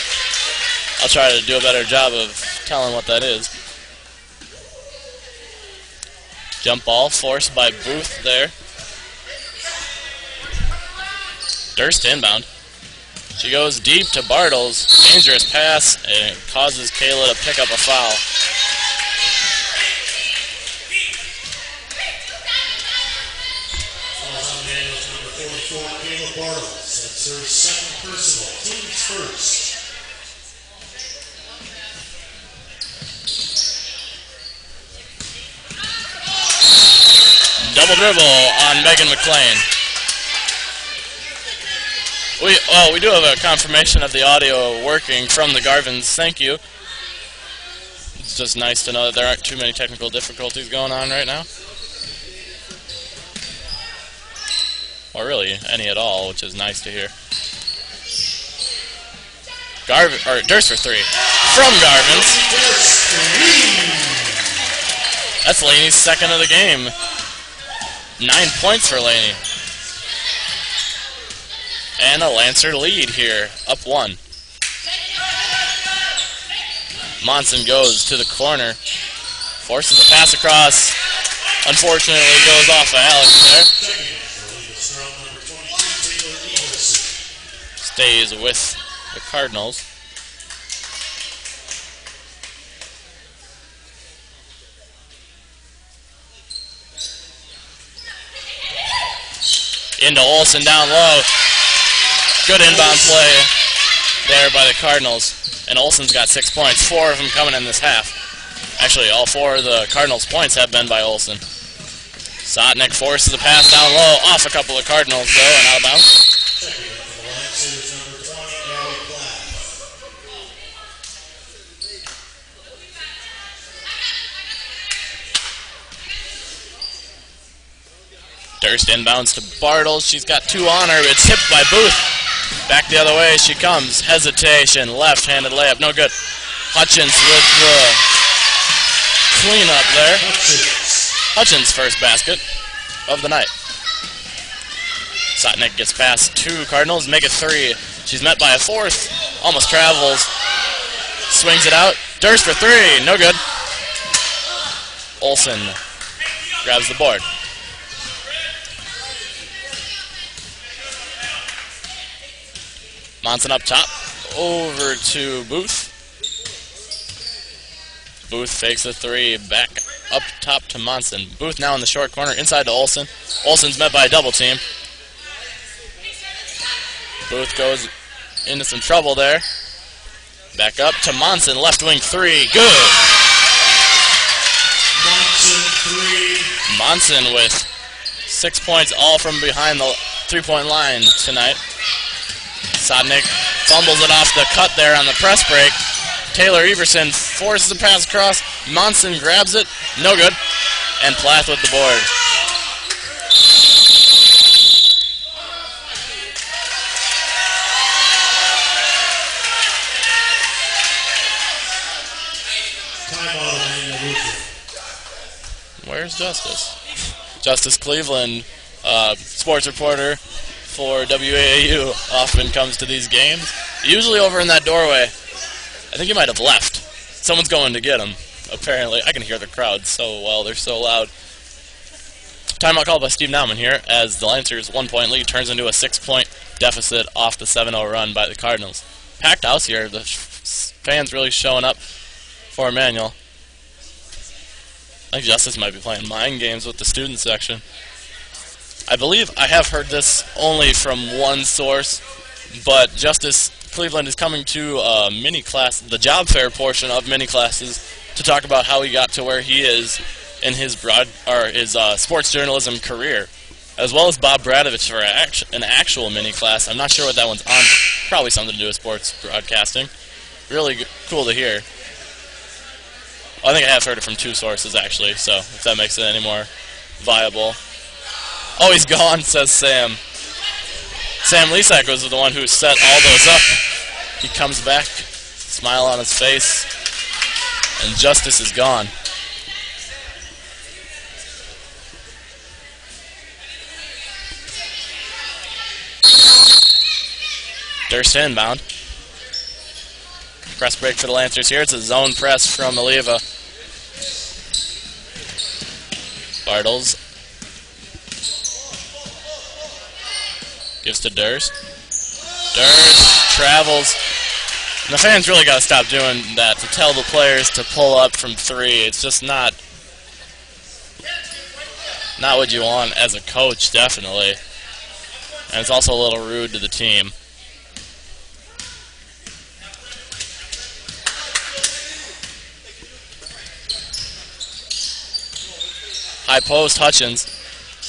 I'll try to do a better job of telling what that is. Jump ball forced by Booth there. Durst inbound. She goes deep to Bartles. Dangerous pass, and it causes Kayla to pick up a foul. Falls on Daniels, number 44, Kayla Bartles. That's her second personal. Team's first. Double dribble on Megan McLean. We do have a confirmation of the audio working from the Garvins. Thank you. It's just nice to know that there aren't too many technical difficulties going on right now. Or really, any at all, which is nice to hear. Durst for 3. From Garvins. That's Laney's second of the game. 9 points for Laney. And a Lancer lead here, up 1. Monson goes to the corner, forces a pass across. Unfortunately, goes off of Alex there. Stays with the Cardinals. Into Olsen down low. Good inbound play there by the Cardinals. And Olsen's got 6 points. 4 of them coming in this half. Actually, all 4 of the Cardinals' points have been by Olsen. Sotnick forces a pass down low. Off a couple of Cardinals, though, and out of bounds. Durst inbounds to Bartles. She's got 2 on her. It's tipped by Booth. Back the other way she comes. Hesitation. Left-handed layup. No good. Hutchins with the cleanup there. Hutchins' first basket of the night. Sotnick gets past 2 Cardinals. Make it 3. She's met by a 4th. Almost travels. Swings it out. Durst for 3. No good. Olsen grabs the board. Monson up top, over to Booth. Booth fakes a 3, back up top to Monson. Booth now in the short corner, inside to Olsen. Olsen's met by a double team. Booth goes into some trouble there. Back up to Monson, left wing 3, good. Monson with 6 points, all from behind the three-point line tonight. Sotnick fumbles it off the cut there on the press break. Taylor Everson forces a pass across. Monson grabs it. No good. And Plath with the board. Where's Justice? Justice Cleveland, sports reporter for WAAU often comes to these games. Usually over in that doorway. I think he might have left. Someone's going to get him, apparently. I can hear the crowd so well. They're so loud. Timeout called by Steve Nauman here as the Lancers' 1-point lead turns into a 6-point deficit off the 7-0 run by the Cardinals. Packed house here. The fans really showing up for Emmanuel. I think Justice might be playing mind games with the student section. I believe I have heard this only from one source, but Justice Cleveland is coming to a mini class, the job fair portion of mini classes, to talk about how he got to where he is in his sports journalism career, as well as Bob Bradovich for an actual mini class. I'm not sure what that one's on. Probably something to do with sports broadcasting. Really cool to hear. I think I have heard it from two sources, actually, so if that makes it any more viable. Oh, he's gone, says Sam. Sam Lesak was the one who set all those up. He comes back, smile on his face, and Justice is gone. Durst inbound. Press break for the Lancers here. It's a zone press from Eleva. Bartles gives to Durst. Durst travels. And the fans really got to stop doing that, to tell the players to pull up from three. It's just not what you want as a coach, definitely. And it's also a little rude to the team. High post, Hutchins.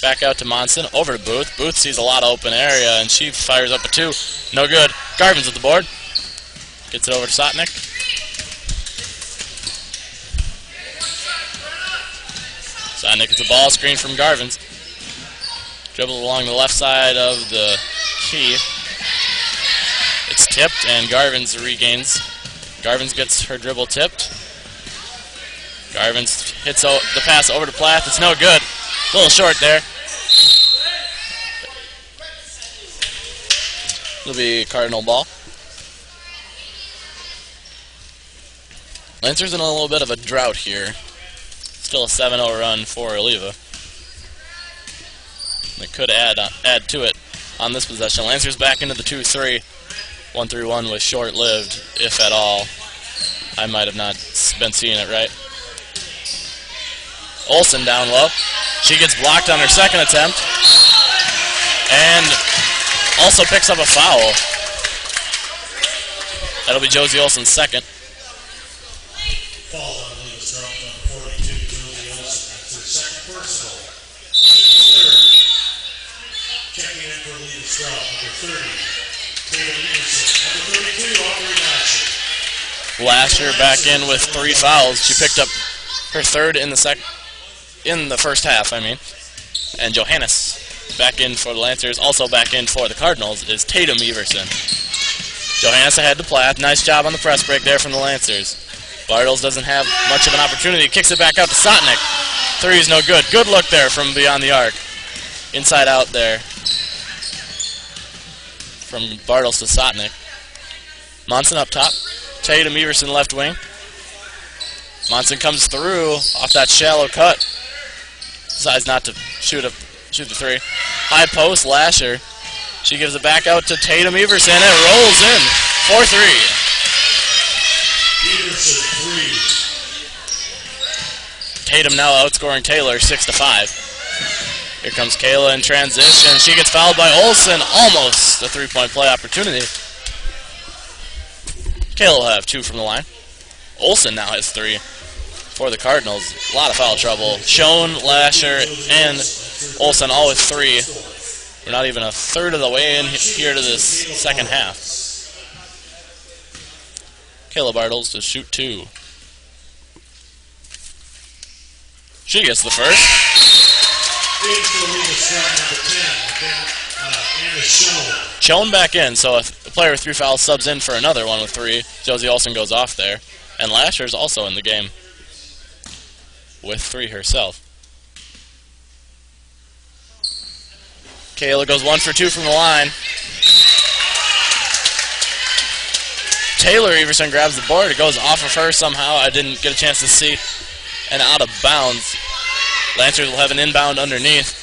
Back out to Monson. Over to Booth. Booth sees a lot of open area, and she fires up a two. No good. Garvin's at the board. Gets it over to Sotnick. Sotnick gets a ball screen from Garvin's. Dribbles along the left side of the key. It's tipped, and Garvin's regains. Garvin's gets her dribble tipped. Garvin's hits the pass over to Plath. It's no good. A little short there. It'll be Cardinal ball. Lancers in a little bit of a drought here. Still a 7-0 run for Eleva. They could add to it on this possession. Lancers back into the 2-3. 1-3-1 was short-lived, if at all. I might have not been seeing it right. Olsen down low. She gets blocked on her second attempt. And also picks up a foul. That'll be Josie Olsen's second. Foul on Eleva-Strum, number 42, Josie Olsen. That's her second personal. Third. Checking in for Eleva-Strum, number 30, Taylor Emerson. Number 32, Aubrey Lasher. Lasher back in with 3 fouls. She picked up her third in the first half, And Johannes back in for the Lancers. Also back in for the Cardinals is Tatum Everson. Johannes ahead to Plath. Nice job on the press break there from the Lancers. Bartles doesn't have much of an opportunity. Kicks it back out to Sotnick. Three is no good. Good look there from beyond the arc. Inside out there from Bartles to Sotnick. Monson up top. Tatum Everson left wing. Monson comes through off that shallow cut. Decides not to shoot the three. High post, Lasher. She gives it back out to Tatum Everson. It rolls in. 4-3. Everson, 3. Tatum now outscoring Taylor 6-5. Here comes Kayla in transition. She gets fouled by Olsen. Almost a 3-point play opportunity. Kayla will have 2 from the line. Olsen now has 3 for the Cardinals. A lot of foul trouble. Schoen, Lasher, and Olsen all with 3. We're not even a third of the way in here to this second half. Kayla Bartles to shoot 2. She gets the first. Schoen back in, so a player with 3 fouls subs in for another one with 3. Josie Olsen goes off there. And Lasher's also in the game with 3 herself. Kayla goes 1 for 2 from the line. Taylor Everson grabs the board. It goes off of her somehow. I didn't get a chance to see. And out of bounds. Lancers will have an inbound underneath.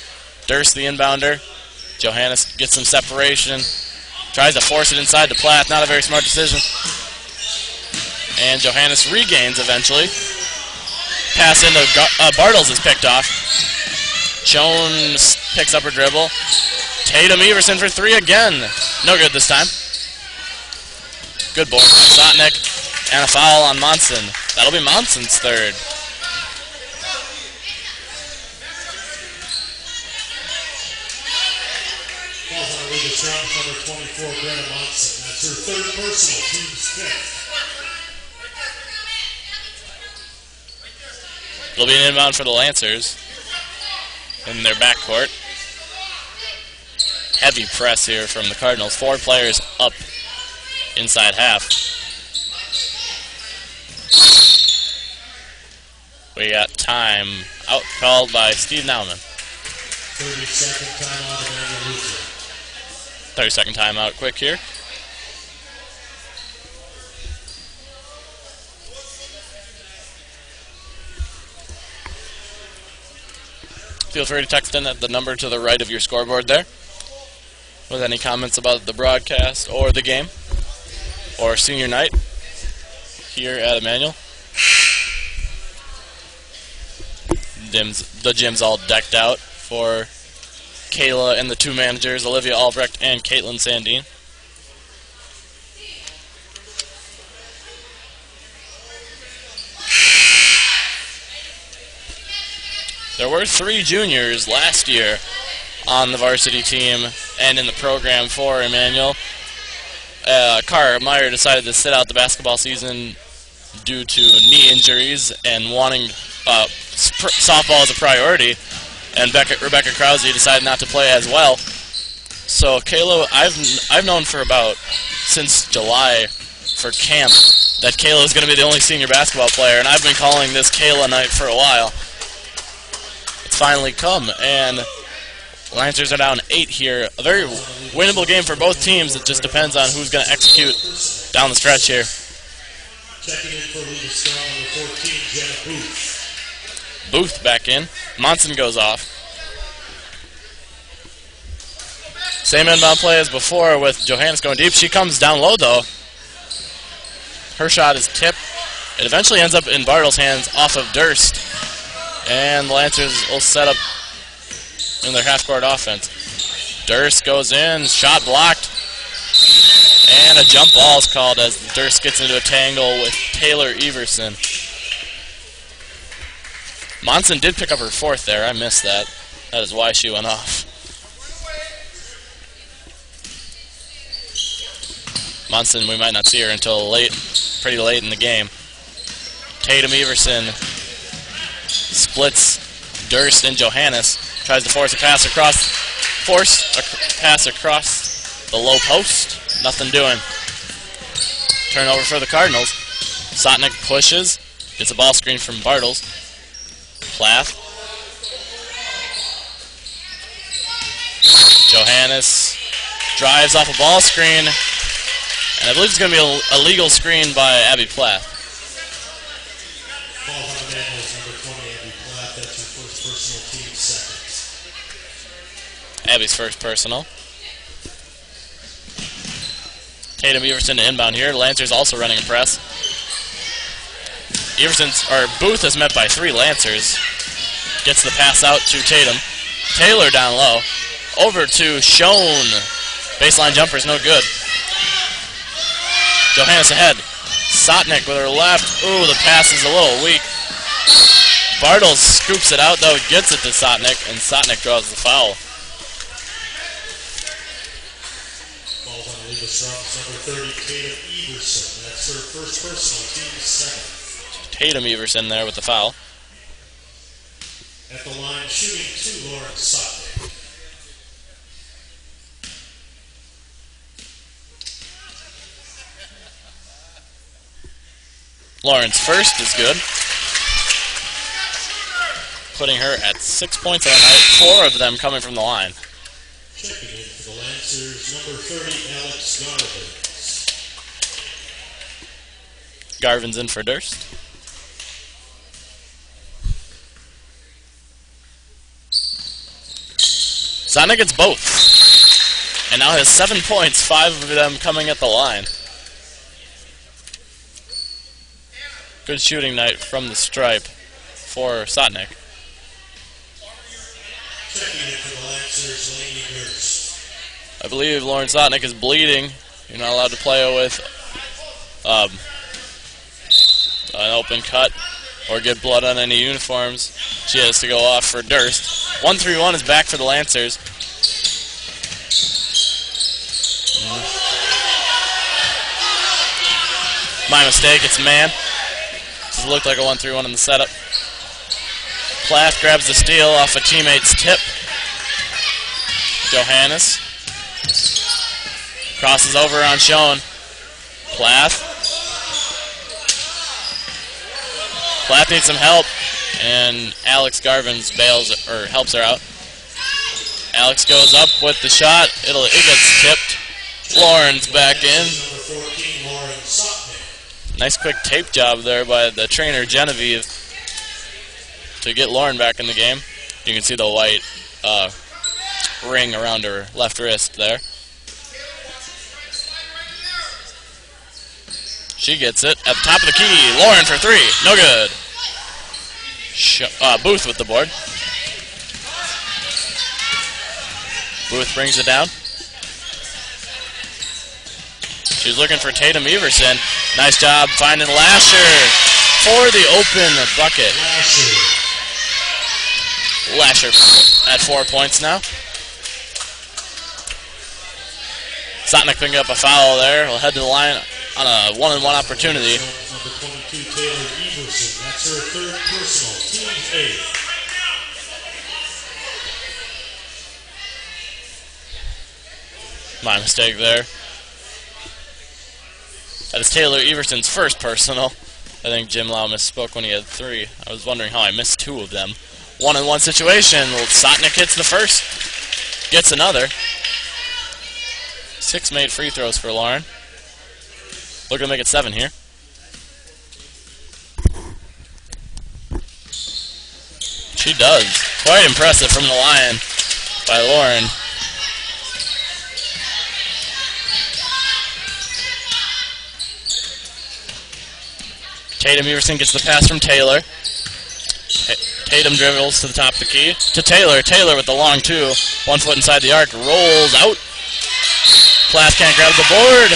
Durst, the inbounder. Johannes gets some separation. Tries to force it inside to Plath. Not a very smart decision. And Johannes regains eventually. Pass into Bartles is picked off. Jones picks up her dribble. Tatum Everson for 3 again. No good this time. Good board by Sotnick. And a foul on Monson. That'll be Monson's third. Falls on Eleva-Strum, number 24, Brenna Monson. That's her third personal, team's fifth. It'll be an inbound for the Lancers in their backcourt. Heavy press here from the Cardinals. 4 players up inside half. We got time out called by Steve Nauman. 30-second timeout, Emmanuel Lutheran. 30-second timeout quick here. Feel free to text in at the number to the right of your scoreboard there with any comments about the broadcast or the game or senior night here at Emmanuel. The gym's all decked out for Kayla and the 2 managers, Olivia Albrecht and Caitlin Sandine. There were 3 juniors last year on the varsity team and in the program for Emmanuel. Carr Meyer decided to sit out the basketball season due to knee injuries and wanting softball as a priority, and Rebecca Krause decided not to play as well. So Kayla, I've known for about since July for camp that Kayla is going to be the only senior basketball player, and I've been calling this Kayla night for a while. It's finally come, and Lancers are down 8 here. A very winnable game for both teams. It just depends on who's going to execute down the stretch here. Checking in for Eleva-Strum, number 14, Jenna Booth. Booth back in. Monson goes off. Same inbound play as before with Johannes going deep. She comes down low though. Her shot is tipped. It eventually ends up in Bartle's hands off of Durst. And the Lancers will set up in their half-court offense. Durst goes in, shot blocked. And a jump ball is called as Durst gets into a tangle with Taylor Everson. Monson did pick up her 4th there. I missed that. That is why she went off. Monson, we might not see her until pretty late in the game. Tatum Everson splits Durst and Johannes. Tries to force a pass across the low post. Nothing doing. Turnover for the Cardinals. Sotnick pushes. Gets a ball screen from Bartles. Plath. Johannes drives off a ball screen. And I believe it's going to be a legal screen by Abby Plath. Ball on the man is number 20, Abby Plath. That's your first personal, team second. Abby's first personal. Tatum Everson to inbound here. Lancers also running a press. Booth is met by 3 Lancers. Gets the pass out to Tatum. Taylor down low. Over to Schoen. Baseline jumper's no good. Johannes ahead. Sotnick with her left. Ooh, the pass is a little weak. Bartles scoops it out though, gets it to Sotnick, and Sotnick draws the foul. Ball on Eleva-Strum, number 30, Tatum Everson. That's her first personal, team second. Tatum Everson there with the foul. At the line, shooting 2, Lauren Sotnick. Lauren's first is good, putting her at 6 points on the night, 4 of them coming from the line. Checking number 30, Alex Garvin. Garvin's in for Durst. Sonic gets both. And now has 7 points, 5 of them coming at the line. Good shooting night from the stripe for Sotnik. Checking in for the Lancers, Laney Durst. I believe Lauren Sotnik is bleeding. You're not allowed to play with an open cut or get blood on any uniforms. She has to go off for Durst. 1-3-1 is back for the Lancers. My mistake, it's man. This looked like a 1-3-1 in the setup. Plath grabs the steal off a teammate's tip. Johannes crosses over on Schoen. Plath needs some help, and Alex Garvin's bails or helps her out. Alex goes up with the shot. It gets tipped. Lauren's back in. Number 14, Lauren Sotnik. Nice quick tape job there by the trainer Genevieve to get Lauren back in the game. You can see the white ring around her left wrist there. She gets it at the top of the key. Lauren for 3. No good. Booth with the board. Booth brings it down. She's looking for Tatum Everson. Nice job finding Lasher for the open bucket. Lasher at 4 points now. Sotnik picking up a foul there. We'll head to the line on a 1-on-1 opportunity. Number 22, Taylor Everson. That's her third personal. Team 8. My mistake there. That is Taylor Everson's first personal. I think Jim Lau misspoke when he had 3. I was wondering how I missed 2 of them. 1-on-1 situation. Well, Sotnik hits the first. Gets another. 6 made free throws for Lauren. Looking to make it 7 here. She does. Quite impressive from the line by Lauren. Tatum Everson gets the pass from Taylor. Tatum dribbles to the top of the key. To Taylor. Taylor with the long 2. 1 foot inside the arc. Rolls out. Plath can't grab the board.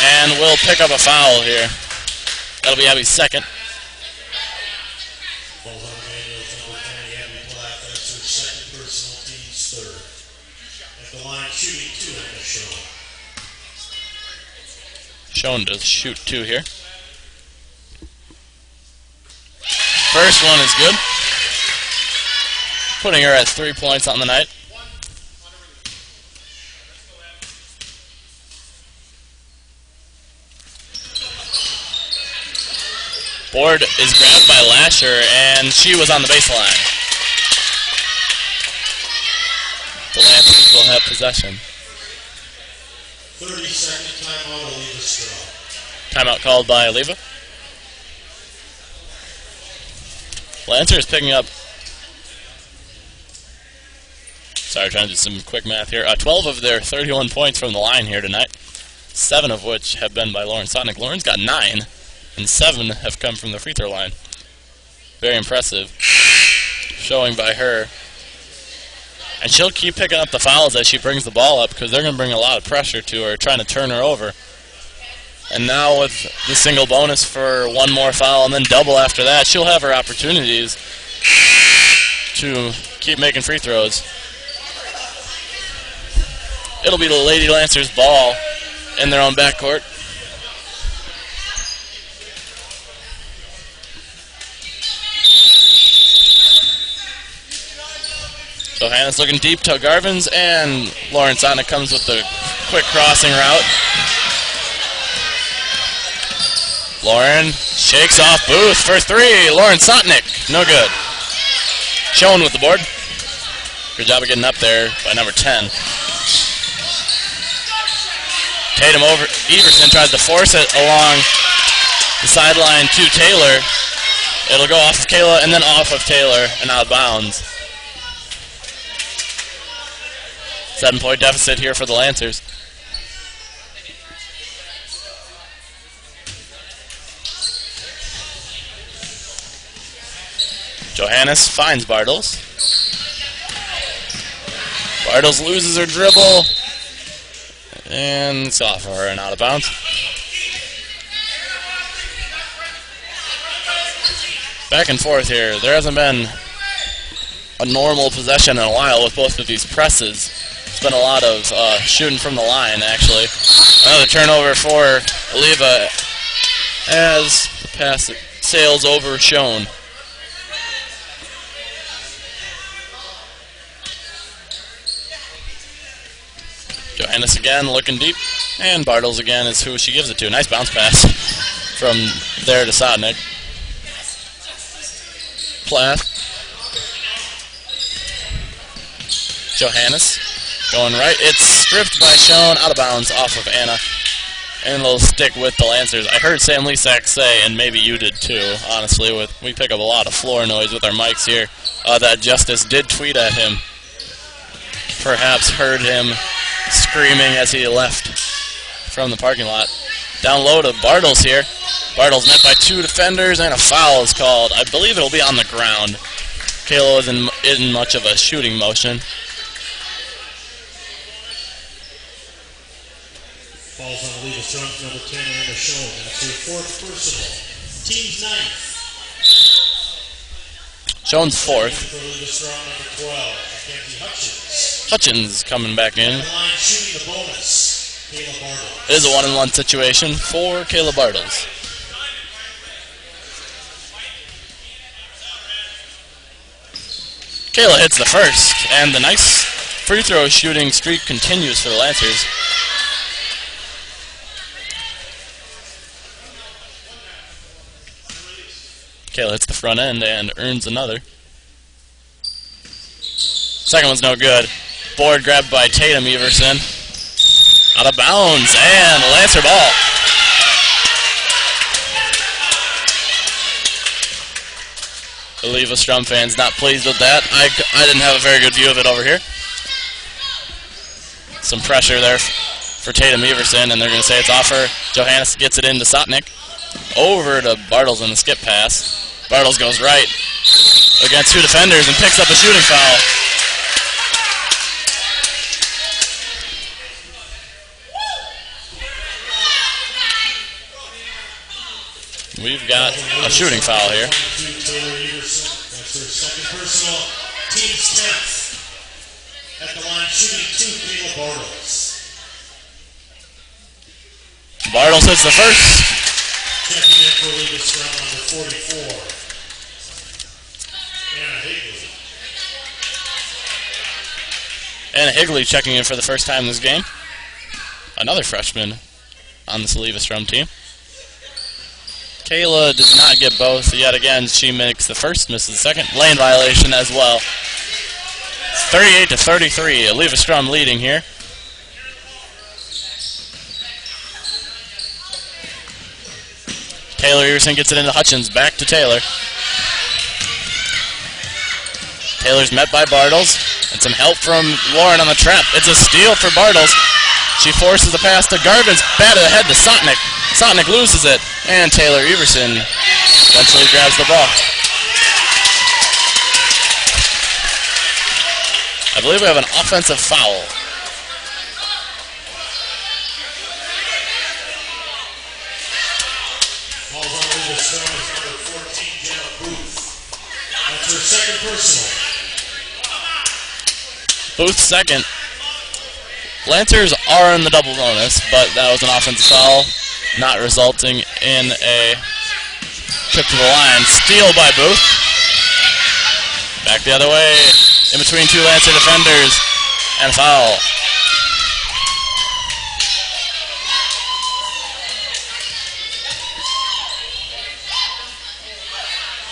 And we'll pick up a foul here. That'll be Abby's second. Ball on Manuel's number 20, Abby Plath. That's her second personal, team's third. At the line, shooting 2 on the show. Shown to shoot 2 here. First one is good. Putting her at 3 points on the night. Board is grabbed by Lasher, and she was on the baseline. The Lancers will have possession. 30-second timeout, Eleva-Strum. Timeout called by Eleva. Lancer is picking up. Sorry, trying to do some quick math here. 12 of their 31 points from the line here tonight. 7 of which have been by Lauren Sotnik. Lauren's got 9, and 7 have come from the free throw line. Very impressive showing by her. And she'll keep picking up the fouls as she brings the ball up because they're going to bring a lot of pressure to her, trying to turn her over. And now with the single bonus for 1 more foul and then double after that, she'll have her opportunities to keep making free throws. It'll be the Lady Lancers' ball in their own backcourt. Johannes looking deep to Garvin's, and Lauren Sotnik comes with the quick crossing route. Lauren shakes off Booth for 3. Lauren Sotnik, no good. Schoen with the board. Good job of getting up there by number 10. Tatum over. Everson tries to force it along the sideline to Taylor. It'll go off of Kayla and then off of Taylor and out of bounds. 7-point deficit here for the Lancers. Johannes finds Bartles. Bartles loses her dribble. And it's off of her and out of bounds. Back and forth here. There hasn't been a normal possession in a while with both of these presses. It's been a lot of shooting from the line, actually. Another turnover for Eleva as the pass sails over Schoen. Johannes again looking deep, and Bartles again is who she gives it to. Nice bounce pass from there to Sotnick. Plath. Johannes going right. It's stripped by Schoen, out of bounds off of Anna. And it'll stick with the Lancers. I heard Sam Lesak say, and maybe you did too, honestly, we pick up a lot of floor noise with our mics here, that Justice did tweet at him. Perhaps heard him screaming as he left from the parking lot. Down low to Bartles here. Bartles met by two defenders, and a foul is called. I believe it'll be on the ground. Kayla isn't in much of a shooting motion. Falls on Eleva-Strum, number 10, Amber Schoen. That's her fourth personal. Team's ninth. Schoen's fourth. For Eleva-Strum, number 12, Mackenzie Hutchins. Hutchins coming back in. And the line shooting the bonus, Kayla Bartles. It is a 1-on-1 situation for Kayla Bartles. Kayla hits the first, and the nice free throw shooting streak continues for the Lancers. Kayla hits the front end and earns another. Second one's no good. Board grabbed by Tatum Everson. Out of bounds, and Lancer ball. Eleva-Strum fans not pleased with that. I didn't have a very good view of it over here. Some pressure there for Tatum Everson, and they're going to say it's off her. Johannes gets it into Sotnick. Over to Bartles in the skip pass. Bartles goes right against two defenders and picks up a shooting foul. We've got a shooting foul here. Taylor Everson. That's her second personal. Team's 10th. At the line shooting two, Kayla Bartles. Bartles hits the first. Checking in for Eleva-Strum, number 44. Anna Higley. Anna Higley checking in for the first time in this game. Another freshman on this Eleva-Strum team. Kayla does not get both. Yet again, she makes the first, misses the second. Lane violation as well. 38-33. Eleva-Strum leading here. Taylor Everson gets it into Hutchins. Back to Taylor. Taylor's met by Bartles. And some help from Lauren on the trap. It's a steal for Bartles. She forces the pass to Garvin's. Bat to the head to Sotnick. Sotnick loses it. And Taylor Everson eventually grabs the ball. I believe we have an offensive foul. Calls on Eleva-Strum is number 14, Jenna Booth. That's her second personal. Booth second. Lancers are in the double bonus, but that was an offensive foul, not resulting in a trip to the line. Steal by Booth. Back the other way, in between two Lancer defenders, and foul.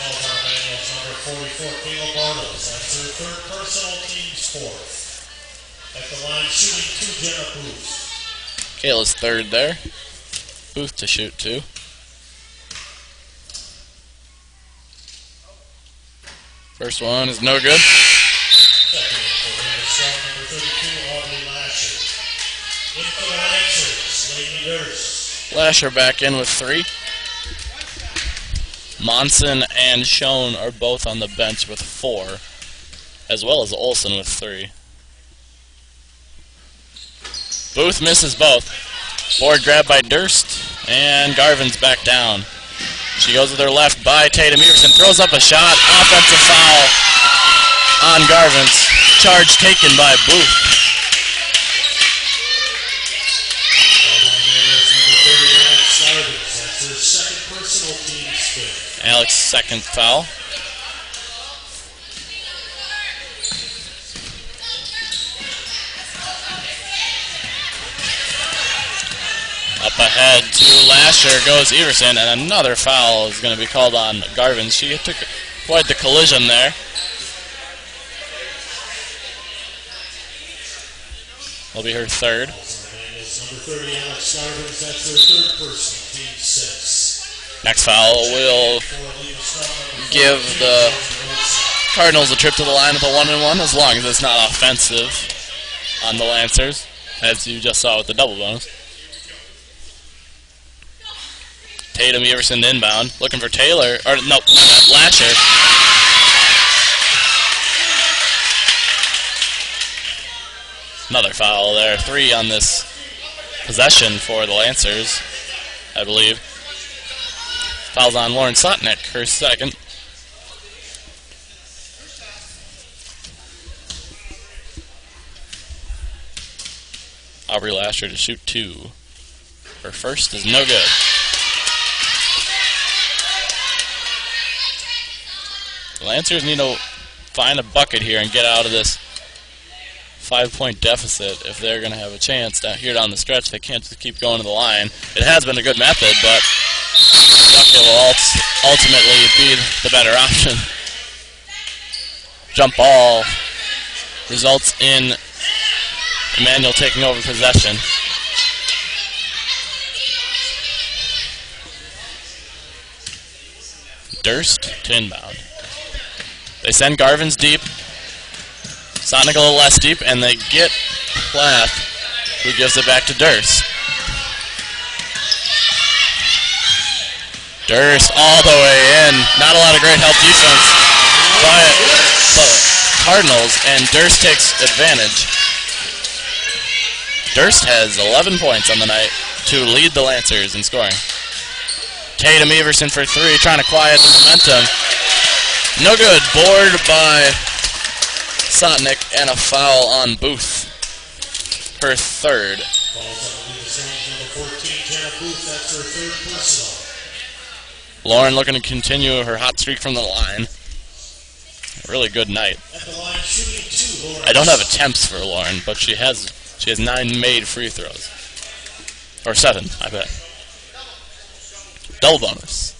Calls on Manuel's number 44, Kayla Bartles. That's her third personal, team's fourth. At the line shooting two, Jenna Booth. Kayla's third there. Booth to shoot 2. First one is no good. Second for Eleva-Strum, number 32, Aubrey Lasher. In for the Lancers, Lady Durst. Lasher back in with 3. Monson and Schoen are both on the bench with 4, as well as Olsen with 3. Booth misses both. Board grab by Durst, and Garvin's back down. She goes with her left by Tatum Everson, throws up a shot, offensive foul on Garvin's. Charge taken by Booth. That's their second personal team spin. Alex's second foul. Up ahead to Lasher goes Everson, and another foul is going to be called on Garvin. She took quite the collision there. Will be her third. Number 30, Alex Garvin, that's their third personal, team 6. Next foul will give the Cardinals a trip to the line with a 1-and-1, as long as it's not offensive on the Lancers, as you just saw with the double bonus. Tatum Everson inbound, looking for Taylor, or no, Lasher. Another foul there, 3 on this possession for the Lancers, I believe. Fouls on Lauren Sotnick, her second. Aubrey Lasher to shoot 2. Her first is no good. The Lancers need to find a bucket here and get out of this 5-point deficit if they're going to have a chance down here down the stretch. They can't just keep going to the line. It has been a good method, but bucket will ultimately be the better option. Jump ball results in Emmanuel taking over possession. Durst to inbound. They send Garvin's deep. Sonic a little less deep, and they get Plath, who gives it back to Durst. Durst all the way in. Not a lot of great help defense by the Cardinals, and Durst takes advantage. Durst has 11 points on the night to lead the Lancers in scoring. Tatum Everson for 3, trying to quiet the momentum. No good. Board by Sotnick, and a foul on Booth. Her third. Falls on number 14, Jenna Booth, that's her third personal. Lauren looking to continue her hot streak from the line. A really good night. At the line, shooting 2, Lauren. I don't have attempts for Lauren, but she has 9 made free throws. Or 7, I bet. Double bonus.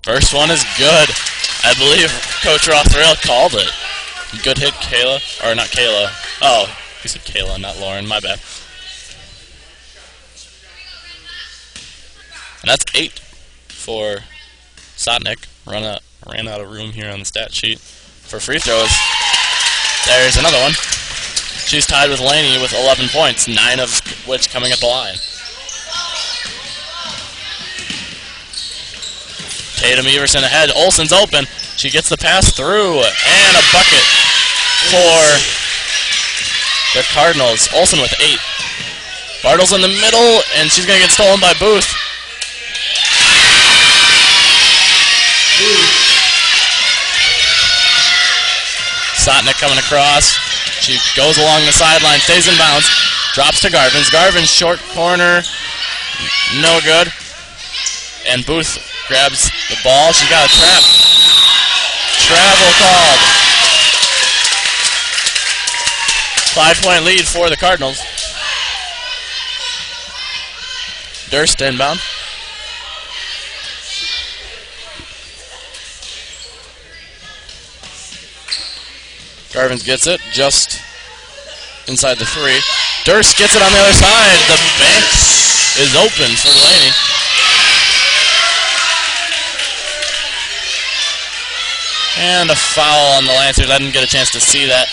First one is good. I believe Coach Rothrail called it. Good hit, Kayla. Or not Kayla. Oh, he said Kayla, not Lauren. My bad. And that's 8 for Sotnick. Ran out of room here on the stat sheet for free throws. There's another one. She's tied with Laney with 11 points, 9 of which coming at the line. Tatum Everson ahead. Olsen's open. She gets the pass through, and a bucket for the Cardinals. Olsen with 8. Bartles in the middle, and she's going to get stolen by Booth. Sotnick coming across. She goes along the sideline, stays in bounds, drops to Garvin's. Garvin's short corner, no good. And Booth grabs the ball. She's got a trap. Travel called. 5-point lead for the Cardinals. Durst inbound. Garvins gets it just inside the 3. Durst gets it on the other side. The bank is open for Delaney. And a foul on the Lancers. I didn't get a chance to see that.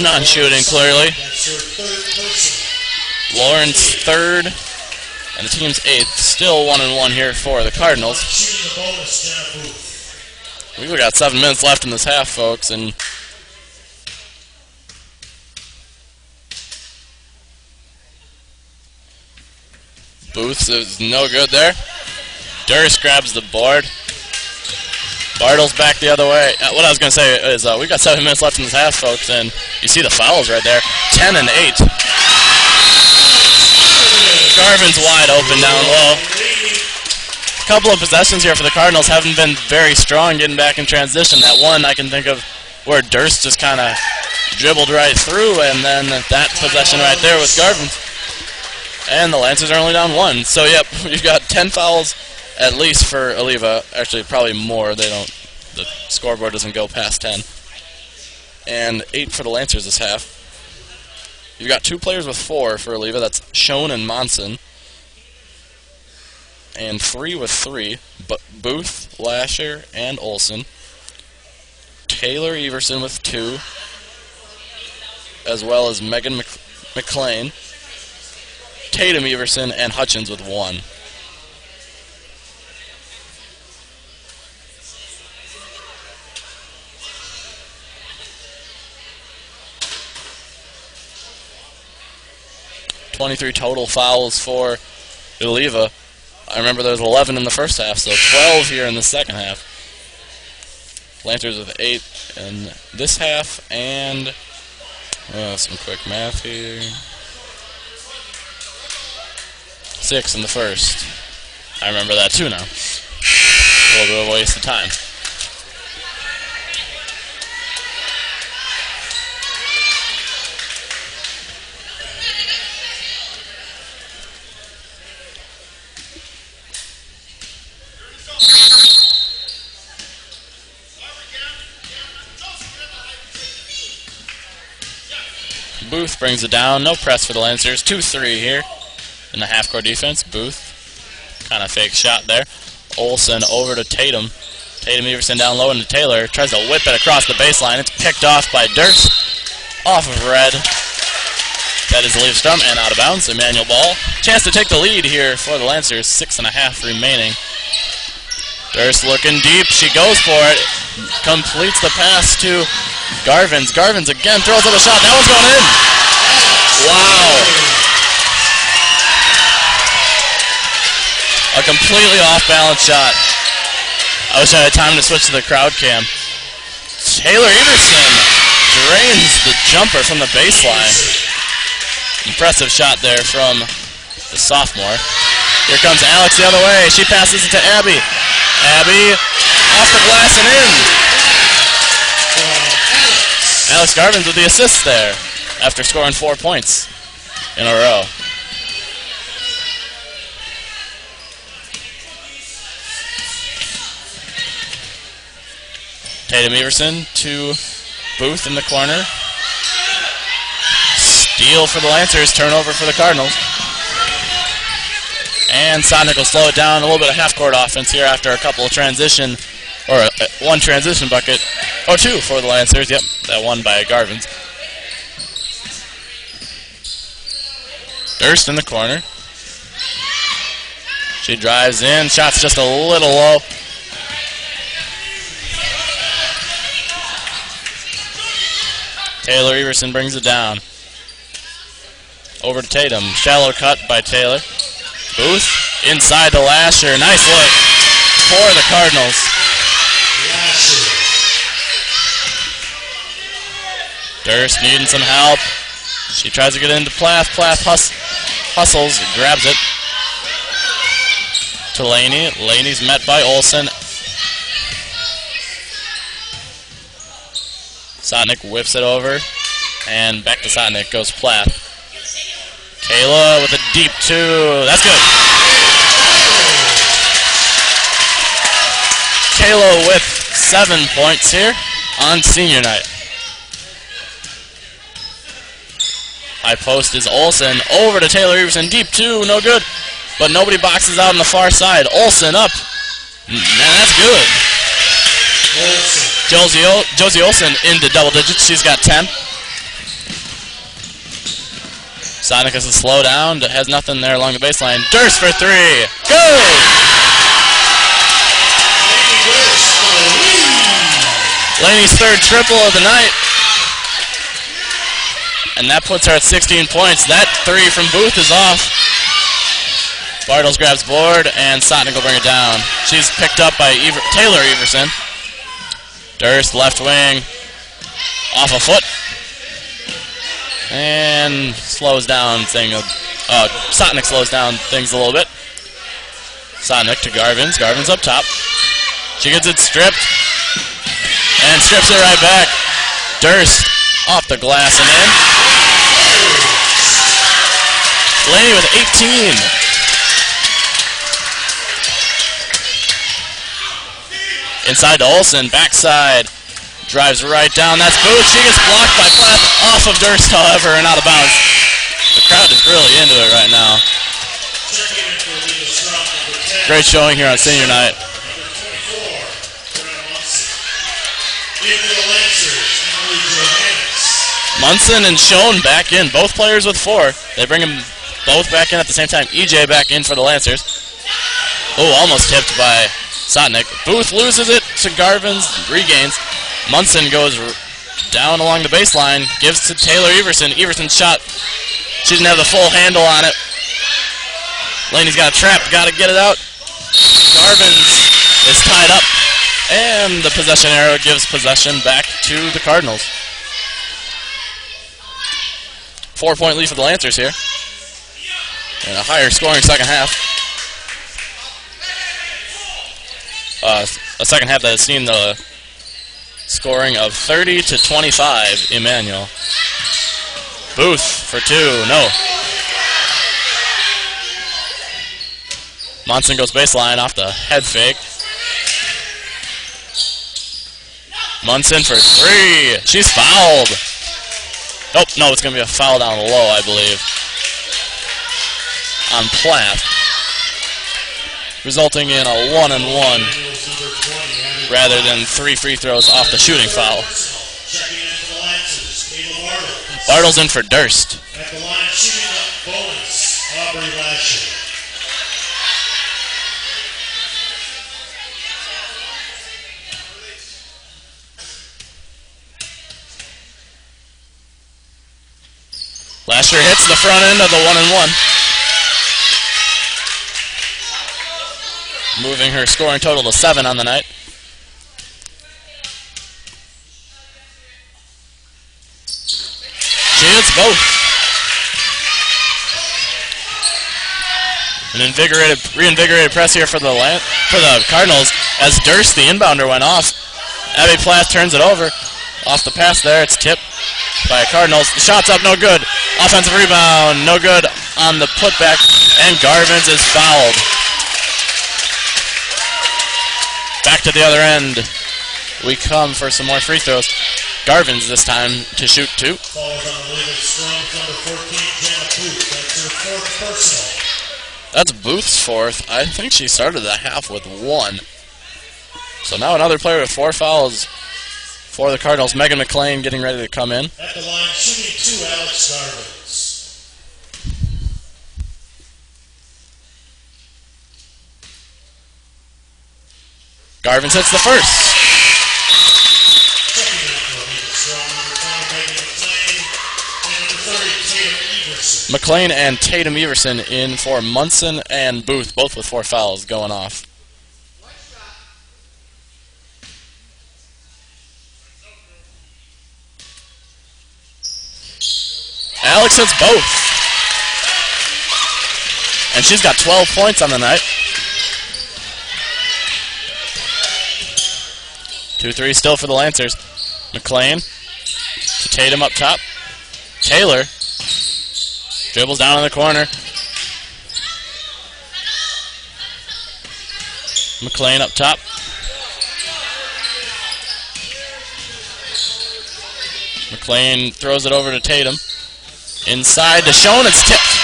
Non-shooting, clearly. Lawrence 3rd, and the team's 8th. Still 1-1 here for the Cardinals. We've got 7 minutes left in this half, folks, and Booth is no good there. Durst grabs the board. Bartles back the other way. What I was going to say is we've got 7 minutes left in this half, folks, and you see the fouls right there. 10 and 8. Garvin's wide open down low. A couple of possessions here for the Cardinals haven't been very strong getting back in transition. That one I can think of where Durst just kind of dribbled right through, and then that possession right there with Garvin. And the Lancers are only down 1. So, yep, we've got 10 fouls at least for Eleva. Actually, probably more. The scoreboard doesn't go past 10. And 8 for the Lancers this half. You've got 2 players with 4 for Eleva. That's Schoen and Monson. And 3 with 3. Booth, Lasher, and Olson. Taylor Everson with 2. As well as Megan McLean. Tatum Everson and Hutchins with 1. .23 total fouls for Eleva. I remember there was 11 in the first half, so 12 here in the second half. Lancers with 8 in this half, and some quick math here. 6 in the first. I remember that too now. A little bit of a waste of time. Booth brings it down. No press for the Lancers. 2-3 here in the half-court defense. Booth, kind of fake shot there. Olson over to Tatum. Tatum Everson down low into Taylor. Tries to whip it across the baseline. It's picked off by Durst. Off of red. That is Eleva-Strum and out of bounds. Emmanuel ball. Chance to take the lead here for the Lancers. 6.5 remaining. Durst looking deep. She goes for it. Completes the pass to Garvins. Garvins again throws up a shot. That one's going in. Wow. A completely off-balance shot. I wish I had time to switch to the crowd cam. Taylor Everson drains the jumper from the baseline. Impressive shot there from the sophomore. Here comes Alex the other way. She passes it to Abby. Abby off the glass and in. Alex Garvins with the assist there after scoring 4 points in a row. Tatum Everson to Booth in the corner. Steal for the Lancers, turnover for the Cardinals. And Sonic will slow it down. A little bit of half-court offense here after a couple of transition, or one transition bucket. Oh, 2 for the Lancers. Yep, that one by Garvins. Durst in the corner. She drives in. Shot's just a little low. Taylor Everson brings it down. Over to Tatum. Shallow cut by Taylor. Booth inside the Lasher. Nice look for the Cardinals. Durst needing some help. She tries to get into Plath. Plath hustles, grabs it to Laney. Laney's met by Olson. Sotnick whips it over, and back to Sotnick goes Plath. Kayla with a deep 2. That's good. Kayla with 7 points here. on senior night. High post is Olsen. Over to Taylor Everson. Deep two. No good. But nobody boxes out on the far side. Olsen up. Man, that's good. Josie Olsen into double digits. She's got 10. Sonic has to slow down. Has nothing there along the baseline. Durst for three. Good! Laney's third triple of the night. And that puts her at 16 points. That three from Booth is off. Bartles grabs board, and Sotnick will bring it down. She's picked up by Taylor Everson. Durst, left wing, off a foot. And slows down Sotnick slows down things a little bit. Sotnick to Garvins. Garvins up top. She gets it stripped. And strips it right back. Durst off the glass and in. Laney with 18. Inside to Olsen, backside. Drives right down. That's Booth. She gets blocked by Plath off of Durst, however, and out of bounds. The crowd is really into it right now. Great showing here on senior night. Munson and Schoen back in. Both players with 4. They bring them both back in at the same time. EJ back in for the Lancers. Oh, almost tipped by Sotnick. Booth loses it to Garvins, regains. Munson goes down along the baseline, gives to Taylor Everson. Everson's shot. She didn't have the full handle on it. Laney's got a trap, got to get it out. Garvins is tied up, and the possession arrow gives possession back to the Cardinals. 4-point lead for the Lancers here, and a higher scoring second half. A second half that has seen the scoring of 30 to 25. Emmanuel. Booth for 2. No. Monson goes baseline off the head fake. Munson for 3. She's fouled. Oh, no, it's going to be a foul down low, I believe, on Plath, resulting in a 1-and-1 rather than 3 free throws off the shooting foul. Bartles in for Durst. At the line, shooting up bonus, Aubrey Lashley. Lasher hits the front end of the 1-and-1. Moving her scoring total to 7 on the night. She hits both. An reinvigorated press here for the Cardinals as Durst, the inbounder, went off. Abby Plath turns it over. Off the pass there, it's tipped by Cardinals. The shot's up, no good. Offensive rebound, no good on the putback, and Garvins is fouled. Back to the other end. We come for some more free throws. Garvins this time to shoot 2. Falls on the Eleva-Strum, number 14, Jenna Booth. That's her 4th personal. That's Booth's 4th. I think she started the half with 1. So now another player with 4 fouls for the Cardinals. Megan McLean getting ready to come in. At the line, shooting 2, Alex Garvins. Garvins hits the first. McLean and Tatum Everson in for Munson and Booth, both with 4 fouls going off. Alex hits both. And she's got 12 points on the night. 2-3 still for the Lancers. McLean to Tatum up top. Taylor dribbles down in the corner. McLean up top. McLean throws it over to Tatum. Inside to Schoen, it's tipped.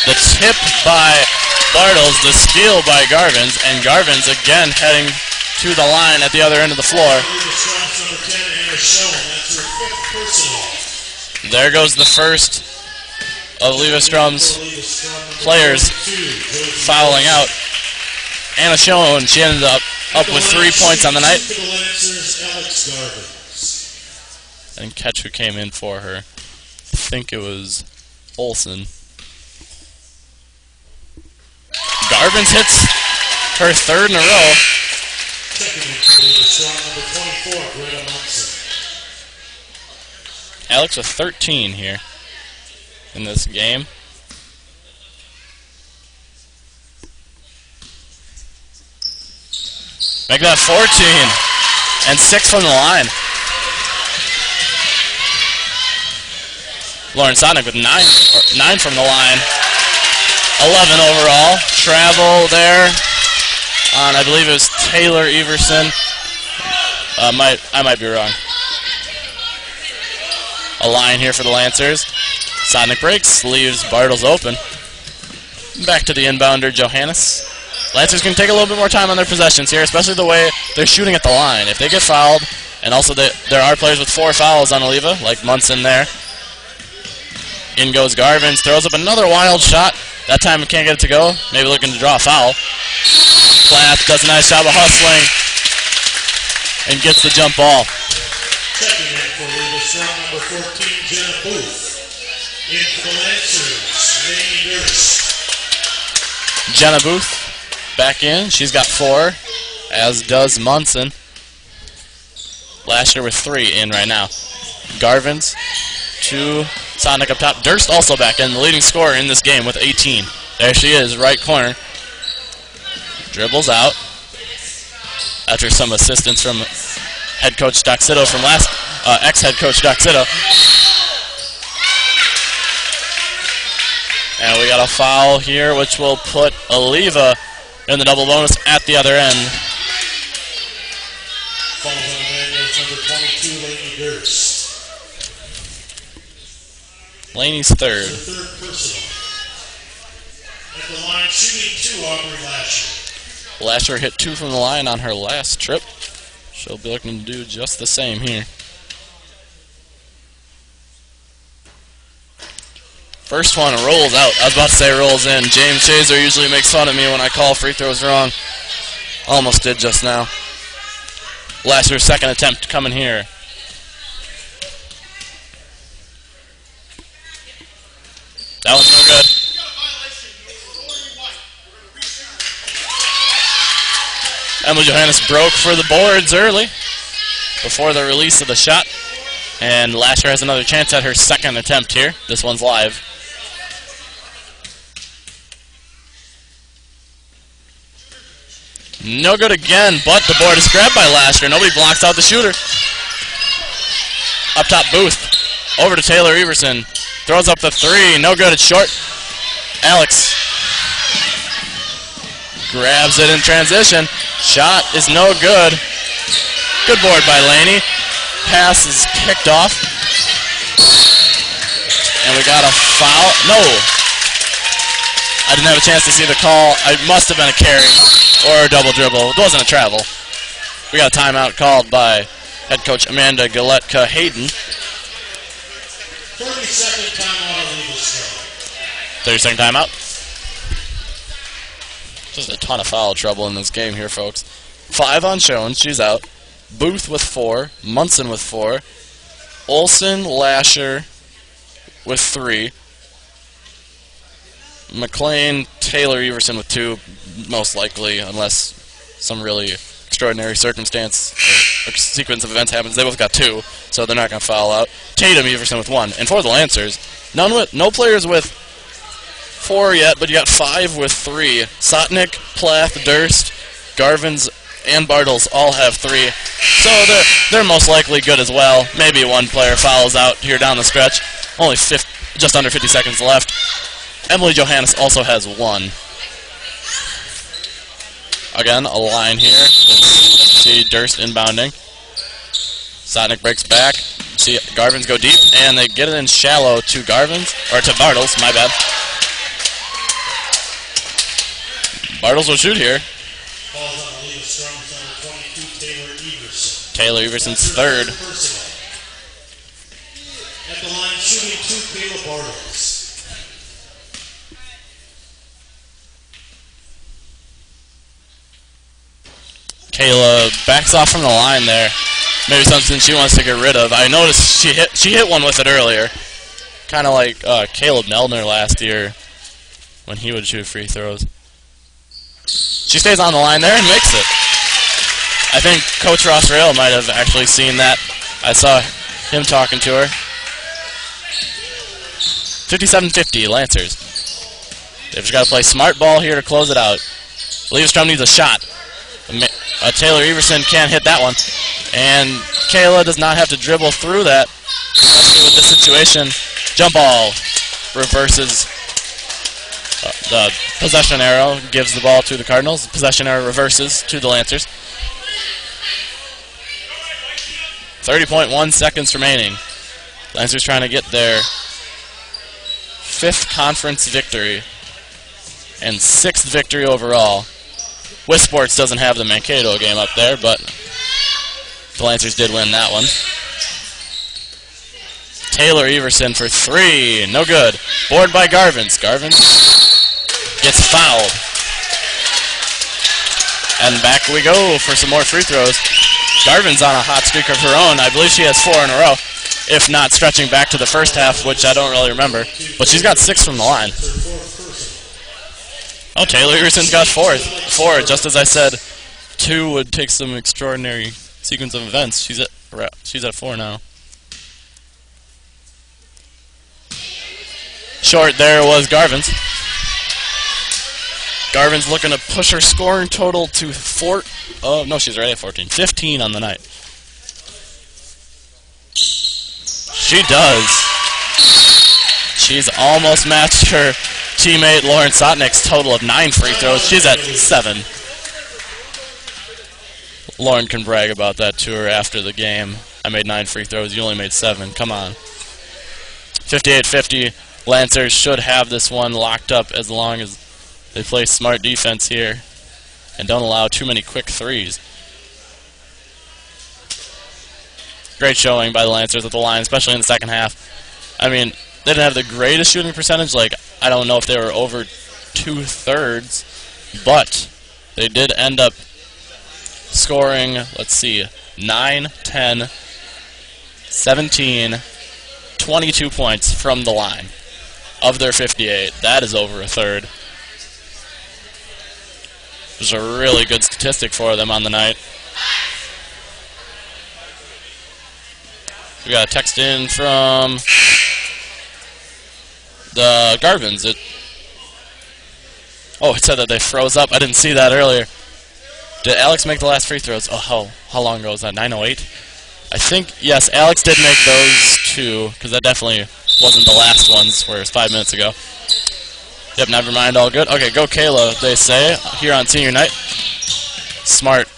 The tip by Bartles, the steal by Garvins, and Garvins again heading to the line at the other end of the floor. There goes the first of Eleva-Strum's players fouling out. Anna Schoen, she ended up with 3 points on the night. And catch who came in for her. I think it was Olsen. Garvins hits her third in a row. Alex with 13 here in this game. Make that 14 and 6 from the line. Lauren Sonic with 9 from the line. 11 overall. Travel there on, I believe it was Taylor Everson. I might be wrong. A line here for the Lancers. Sonic breaks, leaves Bartles open. Back to the inbounder, Johannes. Lancers can take a little bit more time on their possessions here, especially the way they're shooting at the line. If they get fouled, and also there are players with 4 fouls on Eleva, like Munson there. In goes Garvins, throws up another wild shot. That time he can't get it to go. Maybe looking to draw a foul. Plath does a nice job of hustling and gets the jump ball. Checking in for Eleva-Strum, number 14, Jenna Booth. In for the Lancers, Lainey Durst. Jenna Booth back in. She's got 4, as does Munson. Last year with 3 in right now. Garvins, 2. Sonic up top. Durst also back in, the leading scorer in this game with 18. There she is, right corner. Dribbles out. After some assistance from head coach Doxito from ex-head coach Doxito. And we got a foul here, which will put Eleva in the double bonus at the other end. Falls on Emmanuel's number 22, Lainey Durst. Laney's third. Third personal. At the line, shooting 2, Aubrey Lasher. Lasher hit 2 from the line on her last trip. She'll be looking to do just the same here. First one rolls out. I was about to say rolls in. James Chaser usually makes fun of me when I call free throws wrong. Almost did just now. Lasher's second attempt coming here. That one's no good. Emily Johannes broke for the boards early before the release of the shot. And Lasher has another chance at her second attempt here. This one's live. No good again, but the board is grabbed by Lasher. Nobody blocks out the shooter. Up top, Booth. Over to Taylor Everson. Throws up the 3. No good. It's short. Alex grabs it in transition. Shot is no good. Good board by Laney. Pass is kicked off. And we got a foul. No. I didn't have a chance to see the call. It must have been a carry or a double dribble. It wasn't a travel. We got a timeout called by head coach Amanda Galetka Hayden. 30-second timeout on Eleva-Strum. 30-second timeout. Just a ton of foul trouble in this game here, folks. 5 on Schoen, she's out. Booth with 4. Munson with 4. Olsen, Lasher with 3. McLean, Taylor Everson with 2, most likely, unless some really extraordinary circumstance or sequence of events happens. They both got 2, so they're not going to foul out. Tatum Everson with 1. And for the Lancers, no players with 4 yet, but you got 5 with 3. Sotnick, Plath, Durst, Garvins, and Bartles all have 3. So they're most likely good as well. Maybe one player fouls out here down the stretch. Only just under 50 seconds left. Emily Johannes also has 1. Again, a line here. See Durst inbounding. Sotnick breaks back. See, Garvin's go deep, and they get it in shallow to Garvin's, or to Bartles, my bad. Bartles will shoot here. Falls on Eleva-Strum, number 22, Taylor Everson. Taylor Everson's third. At the line, shooting 2, Caleb Bartles. Kayla backs off from the line there. Maybe something she wants to get rid of. I noticed she hit one with it earlier. Kind of like Caleb Meldner last year when he would shoot free throws. She stays on the line there and makes it. I think Coach Ross Rail might have actually seen that. I saw him talking to her. 57-50, Lancers. They've just got to play smart ball here to close it out. Eleva-Strum needs a shot. Taylor Everson can't hit that one. And Kayla does not have to dribble through that, especially with this situation. Jump ball reverses the possession arrow, gives the ball to the Cardinals. Possession arrow reverses to the Lancers. 30.1 seconds remaining. Lancers trying to get their 5th conference victory and 6th victory overall. With Sports doesn't have the Mankato game up there, but the Lancers did win that one. Taylor Everson for 3. No good. Board by Garvins. Garvins gets fouled. And back we go for some more free throws. Garvin's on a hot streak of her own. I believe she has 4 in a row, if not stretching back to the first half, which I don't really remember. But she's got 6 from the line. Oh, Taylor Everson's got 4, just as I said. 2 would take some extraordinary sequence of events. She's at 4 now. Short there was Garvin's. Garvin's looking to push her scoring total to 4. Oh, no, she's already at 14. 15 on the night. She does. She's almost matched her teammate Lauren Sotnick's total of 9 free throws. She's at 7. Lauren can brag about that to her after the game. I made 9 free throws. You only made 7. Come on. 58-50. Lancers should have this one locked up as long as they play smart defense here and don't allow too many quick threes. Great showing by the Lancers at the line, especially in the second half. I mean, they didn't have the greatest shooting percentage. Like, I don't know if they were over 2/3, but they did end up scoring, let's see, 9, 10, 17, 22 points from the line of their 58. That is over a third. It was a really good statistic for them on the night. We got a text in from the Garvins. It said that they froze up. I didn't see that earlier. Did Alex make the last free throws? Oh, how long ago was that? 9:08? I think, yes, Alex did make those 2, because that definitely wasn't the last ones, where it was 5 minutes ago. Yep, never mind, all good. Okay, go Kayla, they say, here on senior night. Smart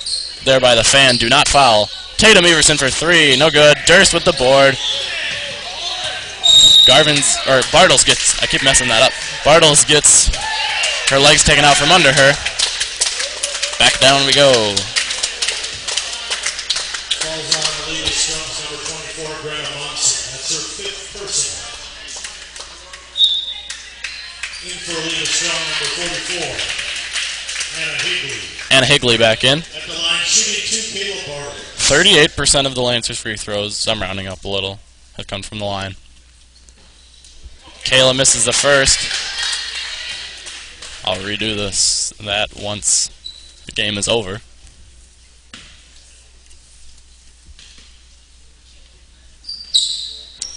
there by the fan. Do not foul. Tatum Everson for 3. No good. Durst with the board. Bartles gets, I keep messing that up. Bartles gets her legs taken out from under her. Back down we go. Falls on Eleva-Strum, number 24, Greta Monson. That's her 5th personal. In for Eleva-Strum, number 44, Anna Higley. Anna Higley back in. At the line, shooting 2, Caleb Bartles. 38% of the Lancers' free throws, I'm rounding up a little, have come from the line. Kayla misses the first. I'll redo that once the game is over.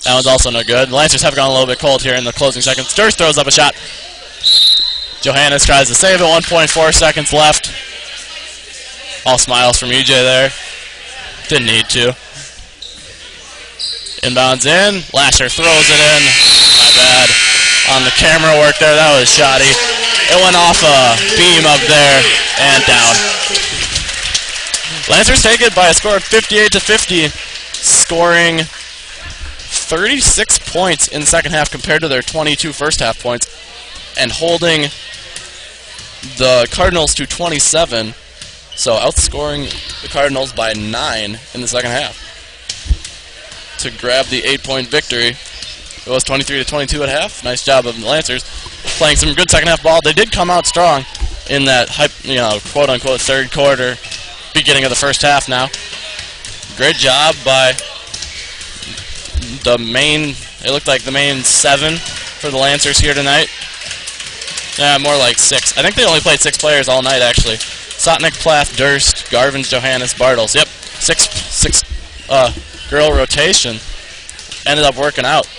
That one's also no good. The Lancers have gone a little bit cold here in the closing seconds. Durst throws up a shot. Johannes tries to save it. 1.4 seconds left. All smiles from EJ there. Didn't need to. Inbounds in. Lasher throws it in. My bad. On the camera work there, that was shoddy. It went off a beam up there and down. Lancers take it by a score of 58-50, scoring 36 points in the second half compared to their 22 first half points, and holding the Cardinals to 27, so outscoring the Cardinals by 9 in the second half to grab the 8-point victory. It was 23-22 at half. Nice job of the Lancers playing some good second half ball. They did come out strong in that quote unquote third quarter, beginning of the first half now. Great job by the main, it looked like the main 7 for the Lancers here tonight. More like 6. I think they only played 6 players all night, actually. Sotnick, Plath, Durst, Garvins, Johannes, Bartles. Yep, 6 girl rotation. Ended up working out.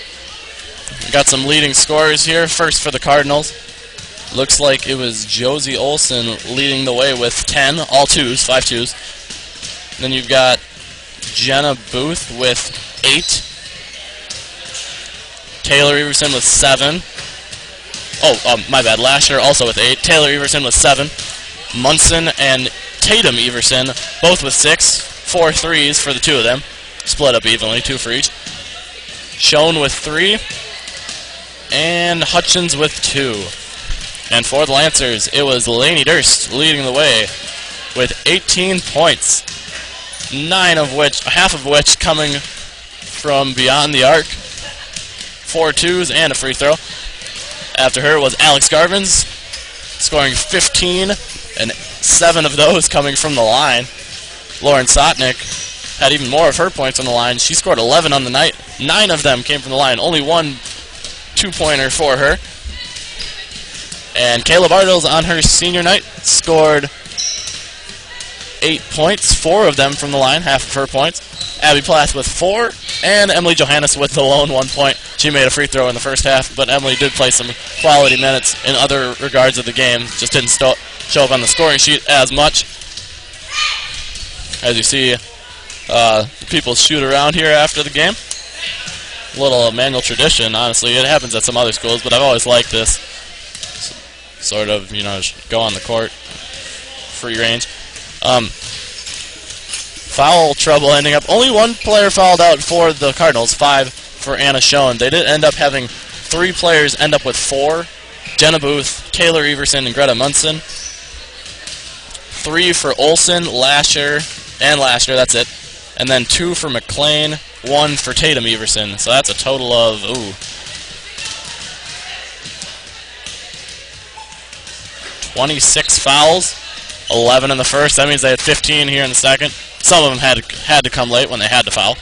We got some leading scorers here. First for the Cardinals. Looks like it was Josie Olson leading the way with 10, all 2s, 5 2s. Then you've got Jenna Booth with 8. Taylor Everson with 7. My bad. Lasher also with 8. Taylor Everson with 7. Munson and Tatum Everson both with 6. 4 threes for the 2 of them. Split up evenly, 2 for each. Schoen with 3. And Hutchins with 2. And for the Lancers, it was Lainey Durst leading the way with 18 points. Half of which coming from beyond the arc. 4 2s and a free throw. After her was Alex Garvins, scoring 15, and 7 of those coming from the line. Lauren Sotnick had even more of her points on the line. She scored 11 on the night. 9 of them came from the line. Only 1 2-pointer for her. And Kayla Bartles on her senior night scored 8 points, 4 of them from the line, half of her points. Abby Plath with 4, and Emily Johannes with the lone 1 point. She made a free throw in the first half, but Emily did play some quality minutes in other regards of the game. Just didn't show up on the scoring sheet as much. As you see, people shoot around here after the game. A little manual tradition, honestly. It happens at some other schools, but I've always liked this. Sort of, go on the court. Free range. Foul trouble ending up. Only 1 player fouled out for the Cardinals, 5 for Anna Schoen. They did end up having 3 players end up with 4. Jenna Booth, Taylor Everson, and Greta Munson. 3 for Olson, Lasher, that's it. And then 2 for McLean, 1 for Tatum Everson. So that's a total of, 26 fouls. 11 in the first. That means they had 15 here in the second. Some of them had to come late when they had to foul.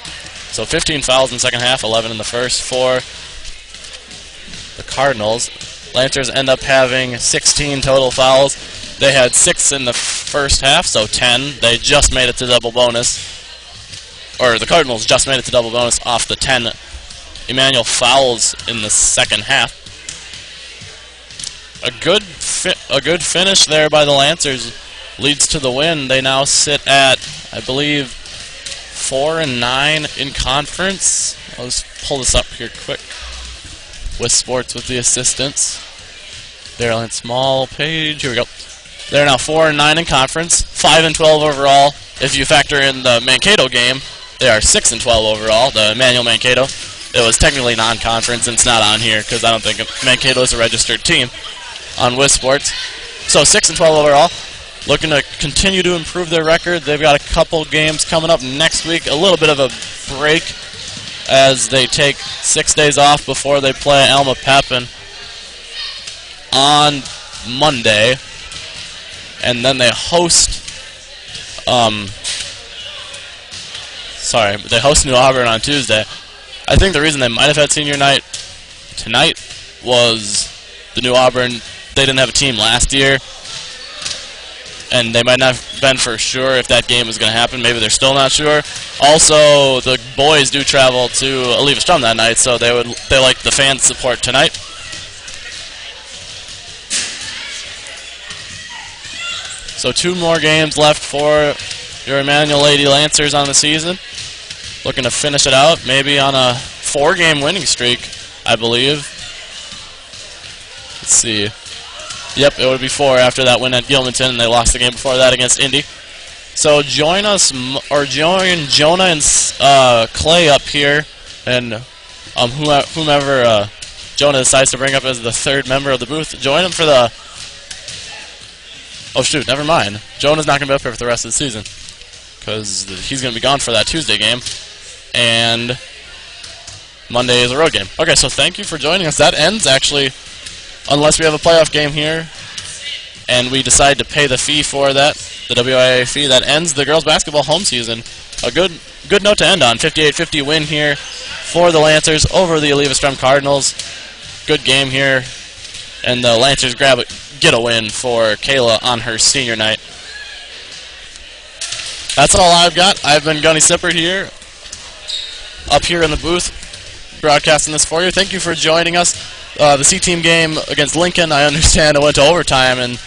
So 15 fouls in the second half, 11 in the first for the Cardinals. Lancers end up having 16 total fouls. They had 6 in the first half, so 10. They just made it to double bonus. Or the Cardinals just made it to double bonus off the 10 Emmanuel fouls in the second half. A good finish there by the Lancers leads to the win. They now sit at, I believe, 4-9 in conference. I'll just pull this up here quick. With sports with the assistants. Darylyn Small page. Here we go. They're now 4-9 in conference, 5-12 overall. If you factor in the Mankato game, they are 6-12 overall. The Emmanuel Mankato. It was technically non-conference, and it's not on here because I don't think Mankato is a registered team on Wiz Sports. So 6-12 overall. Looking to continue to improve their record. They've got a couple games coming up next week. A little bit of a break as they take 6 days off before they play Alma Pepin on Monday. And then they host they host New Auburn on Tuesday. I think the reason they might have had senior night tonight was the New Auburn, they didn't have a team last year. And they might not have been for sure if that game was going to happen. Maybe they're still not sure. Also, the boys do travel to Eleva-Strum that night, so they like the fan support tonight. So 2 more games left for your Emmanuel Lady Lancers on the season. Looking to finish it out, maybe on a 4-game winning streak, I believe. Let's see. Yep, it would be 4 after that win at Gilmanton, and they lost the game before that against Indy. So join us, or join Jonah and Clay up here, and whomever Jonah decides to bring up as the third member of the booth, join him for the... Oh, shoot, never mind. Jonah's not going to be up here for the rest of the season because he's going to be gone for that Tuesday game, and Monday is a road game. Okay, so thank you for joining us. That ends, actually, unless we have a playoff game here, and we decide to pay the fee for that, the WIA fee, that ends the girls basketball home season. A good note to end on. 58-50 win here for the Lancers over the Eleva-Strum Cardinals. Good game here, and the Lancers get a win for Kayla on her senior night. That's all I've got. I've been Gunny Sippert here, up here in the booth, broadcasting this for you. Thank you for joining us. The C-Team game against Lincoln, I understand it went to overtime, and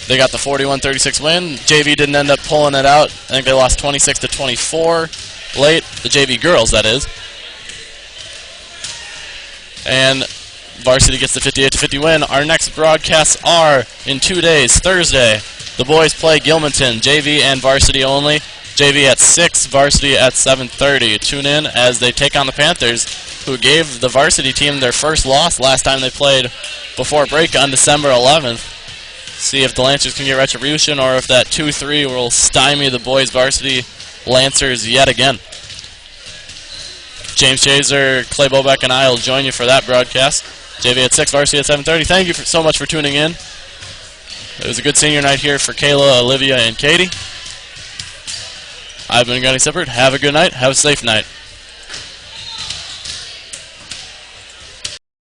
they got the 41-36 win. JV didn't end up pulling it out. I think they lost 26-24 late. The JV girls, that is. And Varsity gets the 58-50 win. Our next broadcasts are in 2 days. Thursday, the boys play Gilmanton, JV and Varsity only. JV at 6, Varsity at 7:30. Tune in as they take on the Panthers, who gave the Varsity team their first loss last time they played before break on December 11th. See if the Lancers can get retribution, or if that 2-3 will stymie the boys Varsity Lancers yet again. James Chaser, Clay Bobeck, and I will join you for that broadcast. JV at 6, Varsity at 7:30. Thank you so much for tuning in. It was a good senior night here for Kayla, Olivia, and Katie. I've been Gunny Sippert. Have a good night. Have a safe night.